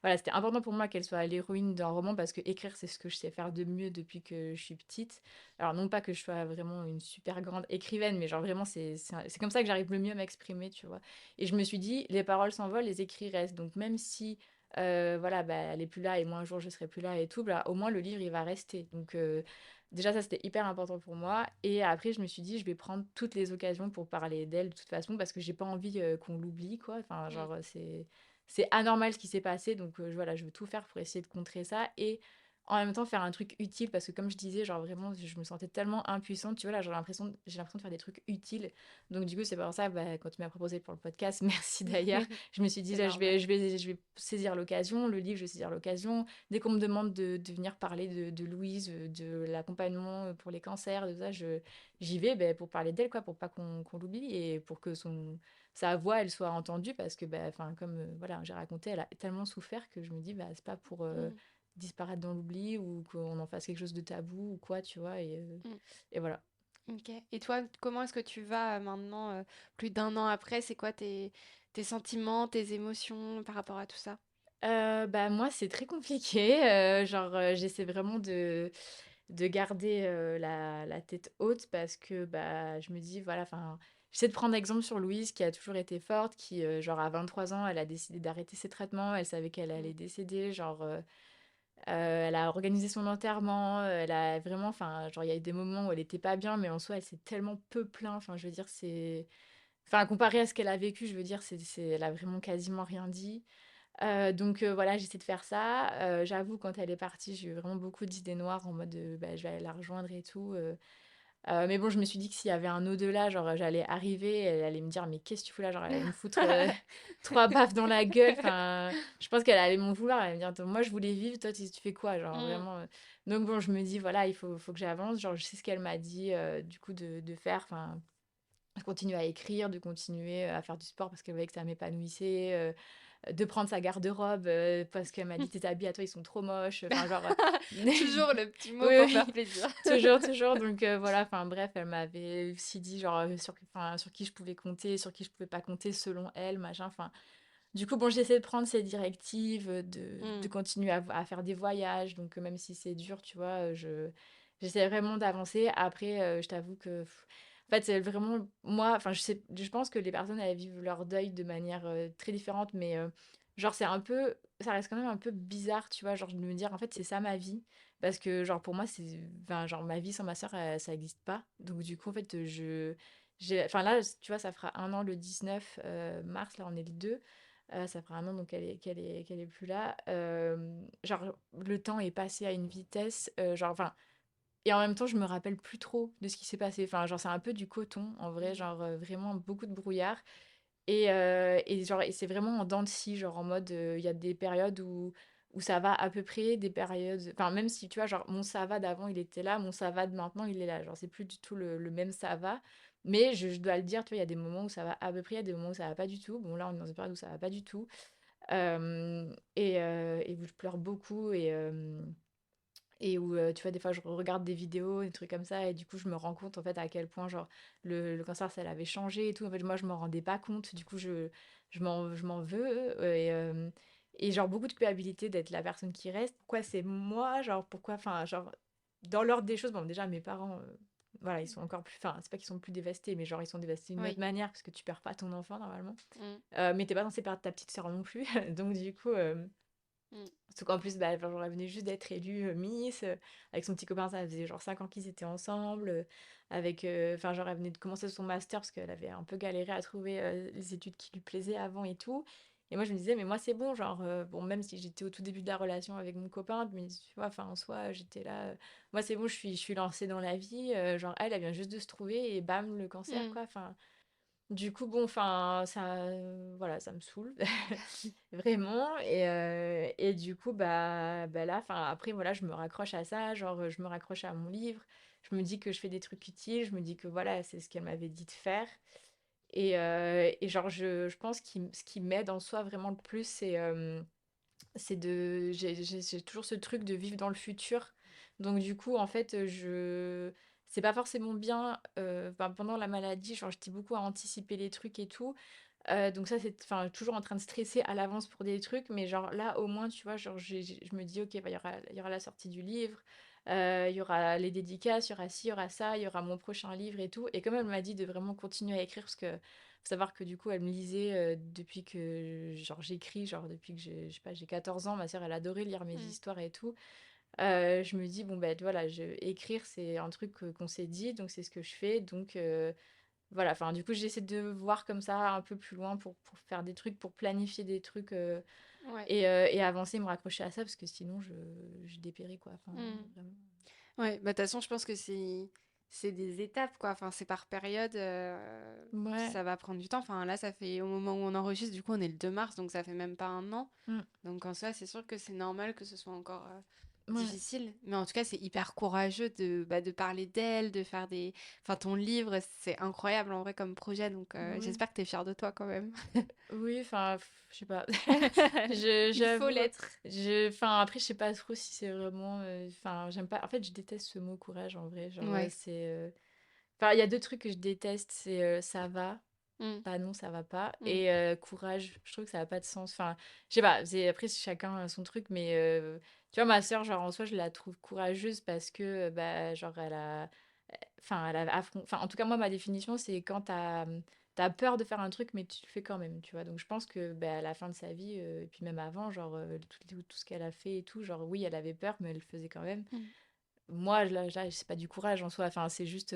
voilà, c'était important pour moi qu'elle soit l'héroïne d'un roman parce que écrire, c'est ce que je sais faire de mieux depuis que je suis petite. Alors non pas que je sois vraiment une super grande écrivaine, mais genre, vraiment, c'est comme ça que j'arrive le mieux à m'exprimer, tu vois. Et je me suis dit, les paroles s'envolent, les écrits restent. Donc même si voilà, bah, elle est plus là et moi un jour je serai plus là et tout, bah, au moins le livre il va rester. Donc déjà ça c'était hyper important pour moi. Et après je me suis dit je vais prendre toutes les occasions pour parler d'elle de toute façon parce que j'ai pas envie qu'on l'oublie quoi. Enfin Mm. genre c'est anormal ce qui s'est passé donc voilà je veux tout faire pour essayer de contrer ça et en même temps faire un truc utile parce que comme je disais genre vraiment je me sentais tellement impuissante tu vois là j'ai l'impression de faire des trucs utiles donc du coup c'est pour ça bah, quand tu m'as proposé pour le podcast merci d'ailleurs je me suis dit, C'est là, normal. je vais saisir l'occasion, le livre, je vais saisir l'occasion. Dès qu'on me demande de venir parler de Louise, de l'accompagnement pour les cancers, de ça, j'y vais ben, pour parler d'elle, quoi, pour pas qu'on l'oublie et pour que sa voix, elle soit entendue parce que, ben, enfin, comme voilà, j'ai raconté, elle a tellement souffert que je me dis, bah, c'est pas pour Mm. disparaître dans l'oubli ou qu'on en fasse quelque chose de tabou ou quoi, tu vois, Mm. et voilà. Ok. Et toi, comment est-ce que tu vas maintenant, plus d'un an après? C'est quoi tes sentiments, tes émotions par rapport à tout ça? Bah, moi, c'est très compliqué. Genre, j'essaie vraiment de garder la tête haute parce que bah, je me dis, voilà, enfin, j'essaie de prendre exemple sur Louise qui a toujours été forte, qui, genre, à 23 ans, elle a décidé d'arrêter ses traitements, elle savait qu'elle Mm. allait décéder, genre, elle a organisé son enterrement, elle a vraiment, enfin, genre, il y a eu des moments où elle était pas bien, mais en soi, elle s'est tellement peu plaint, enfin, je veux dire, c'est. Enfin, comparé à ce qu'elle a vécu, je veux dire, elle a vraiment quasiment rien dit. Donc voilà, j'essaie de faire ça. J'avoue, quand elle est partie, j'ai eu vraiment beaucoup d'idées noires en mode bah, je vais aller la rejoindre et tout. Mais bon, je me suis dit que s'il y avait un au-delà, genre j'allais arriver, elle allait me dire mais qu'est-ce que tu fous là? Genre elle allait me foutre trois baffes dans la gueule. Enfin, je pense qu'elle allait m'en vouloir. Elle allait me dire moi je voulais vivre, toi tu fais quoi? Genre Mm. vraiment. Donc bon, je me dis voilà, faut que j'avance. Genre je sais ce qu'elle m'a dit du coup de faire. Enfin, de continuer à écrire, de continuer à faire du sport parce qu'elle voyait que ça m'épanouissait. De prendre sa garde-robe parce qu'elle m'a dit tes habits à toi ils sont trop moches enfin genre Toujours le petit oui mot pour faire oui plaisir. toujours donc voilà enfin bref elle m'avait aussi dit genre enfin, sur qui je pouvais compter sur qui je pouvais pas compter selon elle machin enfin du coup bon j'essaie de prendre ces directives de Mm. continuer à faire des voyages donc même si c'est dur tu vois j'essaie vraiment d'avancer après je t'avoue que en fait c'est vraiment moi enfin je pense que les personnes elles vivent leur deuil de manière très différente mais genre c'est un peu ça reste quand même un peu bizarre tu vois genre de me dire en fait c'est ça ma vie parce que genre pour moi c'est enfin genre ma vie sans ma sœur ça existe pas donc du coup en fait enfin là tu vois ça fera un an le 19 mars là on est le 2 ça fera un an donc qu'elle est plus là. Genre, le temps est passé à une vitesse. Genre, enfin, et en même temps, je me rappelle plus trop de ce qui s'est passé. Enfin, genre, c'est un peu du coton, en vrai. Mm. Genre, vraiment beaucoup de brouillard. Et genre, et c'est vraiment en dents de scie. Genre, en mode, il y a des périodes où ça va à peu près, des périodes. Enfin, même si, tu vois, genre, mon ça va d'avant, il était là. Mon ça va de maintenant, il est là. Genre, c'est plus du tout le même ça va. Mais je dois le dire, tu vois, il y a des moments où ça va à peu près, il y a des moments où ça va pas du tout. Bon, là, on est dans une période où ça va pas du tout. Et où je pleure beaucoup et où, tu vois, des fois, je regarde des vidéos, des trucs comme ça et du coup, je me rends compte, en fait, à quel point, genre, le cancer, ça l'avait changé et tout. En fait, moi, je m'en rendais pas compte. Du coup, je m'en veux et genre, beaucoup de culpabilité d'être la personne qui reste. Pourquoi c'est moi? Genre, pourquoi enfin, genre, dans l'ordre des choses, bon, déjà, mes parents, voilà, ils sont encore plus enfin, c'est pas qu'ils sont plus dévastés, mais genre, ils sont dévastés d'une autre Oui. manière parce que tu perds pas ton enfant, normalement. Mm. Mais tu pas censé perdre ta petite sœur non plus. Donc du coup, Mm. surtout qu'en plus, bah, genre, elle venait juste d'être élue Miss, avec son petit copain, ça faisait genre 5 ans qu'ils étaient ensemble, enfin genre elle venait de commencer son master parce qu'elle avait un peu galéré à trouver les études qui lui plaisaient avant et tout. Et moi je me disais, mais moi c'est bon, genre, bon, même si j'étais au tout début de la relation avec mon copain, mais tu vois, enfin en soi, j'étais là, moi c'est bon, je suis lancée dans la vie, genre elle vient juste de se trouver et bam, le cancer, Mm. quoi, enfin. Du coup, bon, enfin, ça, voilà, ça me saoule, vraiment. Et du coup, bah là, enfin, après, voilà, je me raccroche à ça, genre, je me raccroche à mon livre. Je me dis que je fais des trucs utiles, je me dis que voilà, c'est ce qu'elle m'avait dit de faire. Et genre, je pense que ce qui m'aide en soi vraiment le plus, j'ai toujours ce truc de vivre dans le futur. Donc du coup, en fait, c'est pas forcément bien. Enfin, pendant la maladie, genre, j'étais beaucoup à anticiper les trucs et tout. Donc ça, c'est, enfin, toujours en train de stresser à l'avance pour des trucs. Mais genre là, au moins, tu vois, genre, je me dis, ok, bah, il y aura la sortie du livre. Il y aura les dédicaces, il y aura ci, il y aura ça, il y aura mon prochain livre et tout. Et comme elle m'a dit de vraiment continuer à écrire, parce que faut savoir que du coup, elle me lisait depuis que genre j'écris, genre depuis que je sais pas, j'ai 14 ans. Ma sœur, elle adorait lire mes Mm. histoires et tout. Je me dis, bon, ben voilà, écrire, c'est un truc qu'on s'est dit, donc c'est ce que je fais. Donc voilà, enfin, du coup, j'essaie de voir comme ça un peu plus loin pour faire des trucs, pour planifier des trucs Ouais. et avancer, me raccrocher à ça, parce que sinon, je dépéris, quoi. Enfin, Mm. vraiment. Ouais, bah de toute façon, je pense que c'est des étapes quoi. Enfin, c'est par période. Ouais. Ça va prendre du temps. Enfin, là, ça fait au moment où on enregistre, du coup, on est le 2 mars, donc ça fait même pas un an. Mm. Donc en soi, c'est sûr que c'est normal que ce soit encore Ouais. difficile. Mais en tout cas, c'est hyper courageux de parler d'elle, de faire des. Enfin, ton livre, c'est incroyable en vrai comme projet. Donc Oui. j'espère que t'es fière de toi quand même. Oui, enfin, je sais pas. Il faut J'avoue. l'être. Enfin, après, je sais pas trop si c'est vraiment. Enfin, j'aime pas. En fait, je déteste ce mot courage en vrai. Genre, Ouais. c'est. Enfin, il y a deux trucs que je déteste, c'est ça va. Mm, Bah non, ça va pas. mm, Et courage, je trouve que ça n'a pas de sens. Enfin, je sais pas, après, chacun a son truc, mais tu vois, ma sœur, genre, en soi, je la trouve courageuse parce que, bah, genre, enfin, enfin, en tout cas, moi, ma définition, c'est quand t'as peur de faire un truc, mais tu le fais quand même, tu vois. Donc, je pense que, bah, à la fin de sa vie, et puis même avant, genre, tout ce qu'elle a fait et tout, genre, oui, elle avait peur, mais elle le faisait quand même. mm. Moi, là, c'est pas du courage en soi. Enfin, c'est juste,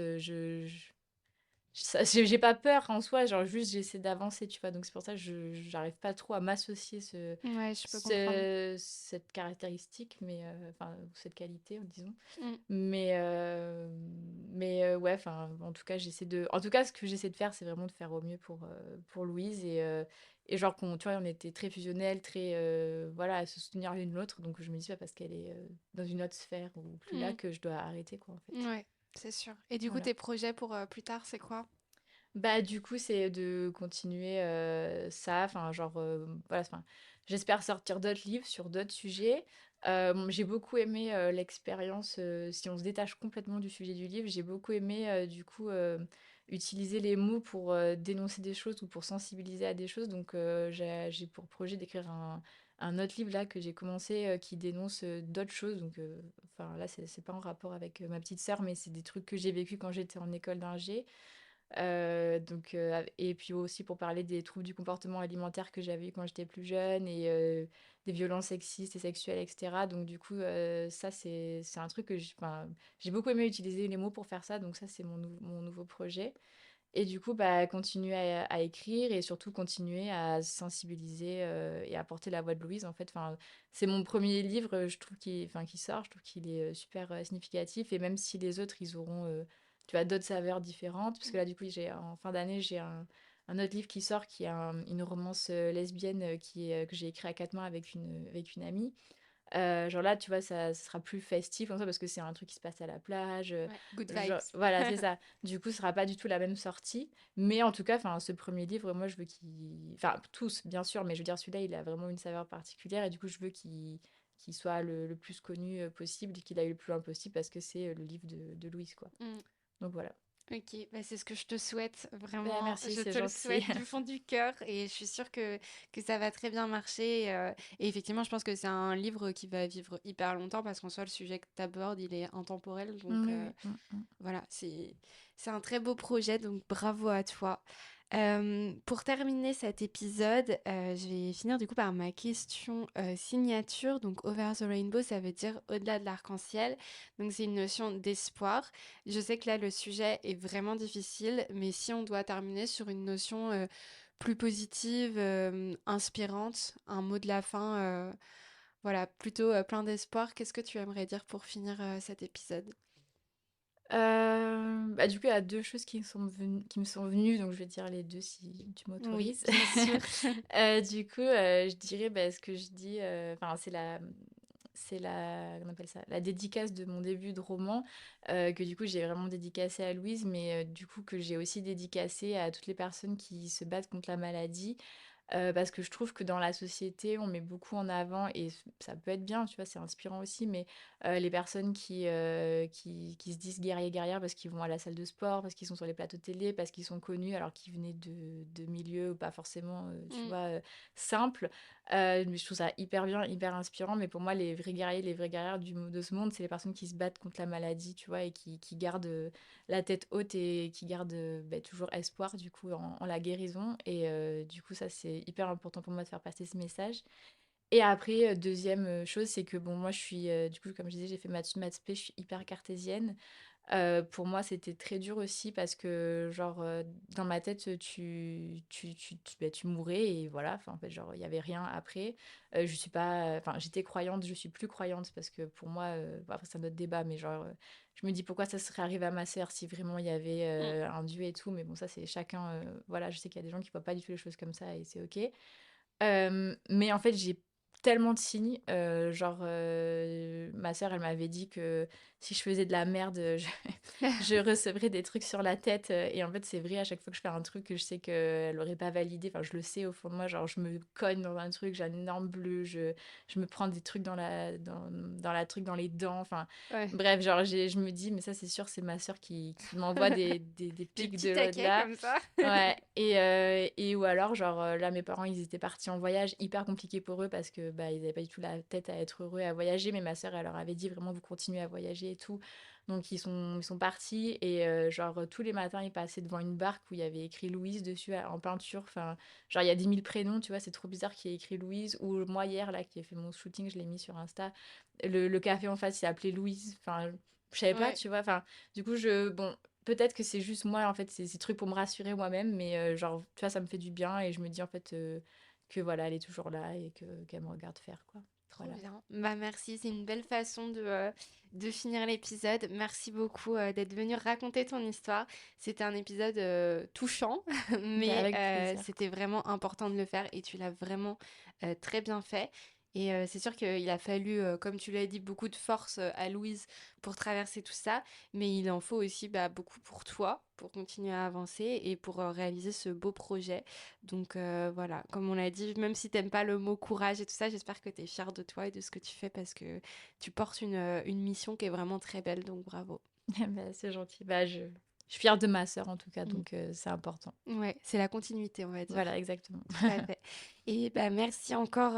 j'ai pas peur en soi, genre juste j'essaie d'avancer, tu vois. Donc c'est pour ça que j'arrive pas trop à m'associer Ouais, je peux comprendre. cette caractéristique, mais enfin cette qualité, disons. Mm, Ouais, enfin en tout cas en tout cas ce que j'essaie de faire, c'est vraiment de faire au mieux pour Louise et genre tu vois, on était très fusionnels, très voilà, à se soutenir l'une l'autre. Donc je me dis pas parce qu'elle est dans une autre sphère ou plus là mm. que je dois arrêter quoi en fait. Ouais, c'est sûr. Et du coup, Voilà. tes projets pour plus tard, c'est quoi? Bah, du coup, c'est de continuer ça. Enfin, genre, voilà, enfin, j'espère sortir d'autres livres sur d'autres sujets. J'ai beaucoup aimé l'expérience, si on se détache complètement du sujet du livre, j'ai beaucoup aimé, du coup, utiliser les mots pour dénoncer des choses ou pour sensibiliser à des choses. Donc, j'ai pour projet d'écrire un autre livre là que j'ai commencé qui dénonce d'autres choses. Donc, enfin, là, c'est pas en rapport avec ma petite sœur, mais c'est des trucs que j'ai vécu quand j'étais en école d'ingé. Et puis aussi pour parler des troubles du comportement alimentaire que j'avais eu quand j'étais plus jeune et des violences sexistes et sexuelles, etc. Donc du coup, ça c'est un truc que enfin, j'ai beaucoup aimé utiliser les mots pour faire ça. Donc ça c'est mon nouveau projet. Et du coup, bah, continuer à écrire et surtout continuer à sensibiliser et à porter la voix de Louise. En fait, enfin, c'est mon premier livre, je trouve qui sort. Je trouve qu'il est super significatif. Et même si les autres, ils auront, tu vois, d'autres saveurs différentes. Parce que là, du coup, en fin d'année, j'ai un autre livre qui sort, qui est une romance lesbienne que j'ai écrit à quatre mains avec une amie. Genre là, tu vois, ça sera plus festif en soi parce que c'est un truc qui se passe à la plage. Ouais, good Genre, vibes. voilà, c'est ça. Du coup, ce sera pas du tout la même sortie. Mais en tout cas, enfin, ce premier livre, moi, je veux qu'il... Enfin, tous, bien sûr, mais je veux dire, celui-là, il a vraiment une saveur particulière. Et du coup, je veux qu'il soit le plus connu possible et qu'il aille le plus loin possible parce que c'est le livre de Louise, quoi. Mm. Donc voilà. Ok, bah c'est ce que je te souhaite, Ben, vraiment. merci, Je c'est te le gentil. souhaite du fond du cœur et je suis sûre que ça va très bien marcher. Et effectivement, je pense que c'est un livre qui va vivre hyper longtemps parce qu'en soi, le sujet que tu abordes, il est intemporel. Donc Oui, oui. voilà, c'est un très beau projet, donc bravo à toi. Pour terminer cet épisode, je vais finir du coup par ma question signature. Donc, over the rainbow, ça veut dire au-delà de l'arc-en-ciel. Donc, c'est une notion d'espoir. Je sais que là, le sujet est vraiment difficile, mais si on doit terminer sur une notion plus positive, inspirante, un mot de la fin, voilà, plutôt plein d'espoir, qu'est-ce que tu aimerais dire pour finir cet épisode? Bah, du coup, il y a deux choses qui me sont venues, donc je vais dire les deux si tu Oui, m'autorises. bien sûr. Du coup, je dirais bah, ce que je dis, enfin, comment on appelle ça, la dédicace de mon début de roman, que du coup j'ai vraiment dédicacé à Louise, mais du coup que j'ai aussi dédicacé à toutes les personnes qui se battent contre la maladie. parce que je trouve que dans la société, on met beaucoup en avant, et ça peut être bien, tu vois, c'est inspirant aussi, mais les personnes qui se disent guerriers, guerrières parce qu'ils vont à la salle de sport, parce qu'ils sont sur les plateaux de télé, parce qu'ils sont connus alors qu'ils venaient de milieux pas forcément, tu vois, simples. Mais je trouve ça hyper bien, hyper inspirant, mais pour moi, les vrais guerriers, les vraies guerrières de ce monde, c'est les personnes qui se battent contre la maladie, tu vois, et qui gardent la tête haute et qui gardent toujours espoir, du coup, en la guérison. Et du coup, ça, c'est hyper important pour moi de faire passer ce message. Et après, deuxième chose, c'est que bon, moi, je suis, du coup, comme je disais, j'ai fait maths spé, je suis hyper cartésienne. Pour moi, c'était très dur aussi parce que, genre, dans ma tête, tu mourais et voilà. Enfin, en fait, genre, il y avait rien après. Je suis pas, enfin, j'étais croyante, je suis plus croyante parce que pour moi, bon, après, c'est un autre débat, mais genre, je me dis pourquoi ça serait arrivé à ma sœur si vraiment il y avait un Dieu et tout. Mais bon, ça, c'est chacun. Voilà, je sais qu'il y a des gens qui voient pas du tout les choses comme ça et c'est ok. Mais en fait, j'ai tellement de signes. Genre, ma sœur, elle m'avait dit que si je faisais de la merde, je recevrais des trucs sur la tête. Et en fait, c'est vrai, à chaque fois que je fais un truc que je sais qu'elle aurait pas validé, enfin, je le sais au fond de moi, genre, je me cogne dans un truc, j'ai un énorme bleu, je me prends des trucs dans les dents. Enfin, Ouais. bref, genre, je me dis, mais ça, c'est sûr, c'est ma sœur qui m'envoie des Des pics petits de taquets là. comme ça. Ouais, et ou alors, genre, là, mes parents, ils étaient partis en voyage, hyper compliqué pour eux parce que bah, ils avaient pas du tout la tête à être heureux à voyager, mais ma sœur, elle leur avait dit vraiment, vous continuez à voyager et tout. Donc, ils sont partis, et genre, tous les matins, ils passaient devant une barque où il y avait écrit Louise dessus en peinture. Enfin, genre, il y a 10 000 prénoms, tu vois, c'est trop bizarre qu'il y ait écrit Louise. Ou moi, hier, là, qui ai fait mon shooting, je l'ai mis sur Insta, le café en face, il s'appelait Louise. Enfin, je savais pas, Ouais. tu vois. Enfin, du coup, bon, peut-être que c'est juste moi, en fait, c'est ces trucs pour me rassurer moi-même, mais genre, tu vois, ça me fait du bien et je me dis, en fait, que voilà, elle est toujours là et qu'elle me regarde faire, quoi. Trop Voilà. bien. Bah merci, c'est une belle façon de finir l'épisode. Merci beaucoup d'être venu raconter ton histoire. C'était un épisode touchant, Bah, mais avec plaisir. c'était vraiment important de le faire et tu l'as vraiment très bien fait. Et c'est sûr qu'il a fallu, comme tu l'as dit, beaucoup de force à Louise pour traverser tout ça, mais il en faut aussi bah, beaucoup pour toi, pour continuer à avancer et pour réaliser ce beau projet. Donc voilà, comme on l'a dit, même si t'aimes pas le mot courage et tout ça, j'espère que t'es fière de toi et de ce que tu fais parce que tu portes une mission qui est vraiment très belle, donc bravo. Bah, c'est gentil. Bah, je suis fière de ma sœur, en tout cas, Mm. donc c'est important. Ouais, c'est la continuité, on va dire. Voilà, exactement. Tout à fait. Et bah merci encore,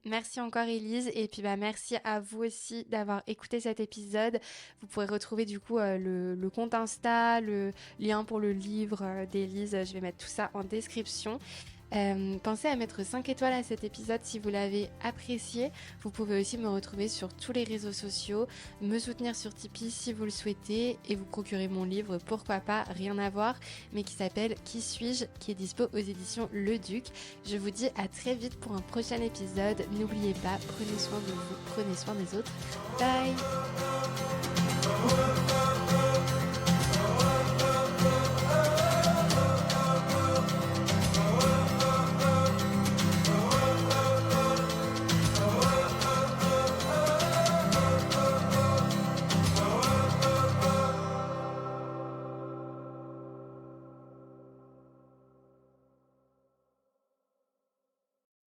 merci encore Élise. Et puis bah merci à vous aussi d'avoir écouté cet épisode. Vous pourrez retrouver du coup le compte Insta, le lien pour le livre d'Élise. Je vais mettre tout ça en description. Pensez à mettre 5 étoiles à cet épisode si vous l'avez apprécié. Vous pouvez aussi me retrouver sur tous les réseaux sociaux, me soutenir sur Tipeee si vous le souhaitez et vous procurer mon livre Pourquoi pas, rien à voir, mais qui s'appelle Qui suis-je, qui est dispo aux éditions Le Duc. Je vous dis à très vite pour un prochain épisode. N'oubliez pas, prenez soin de vous, prenez soin des autres. Bye!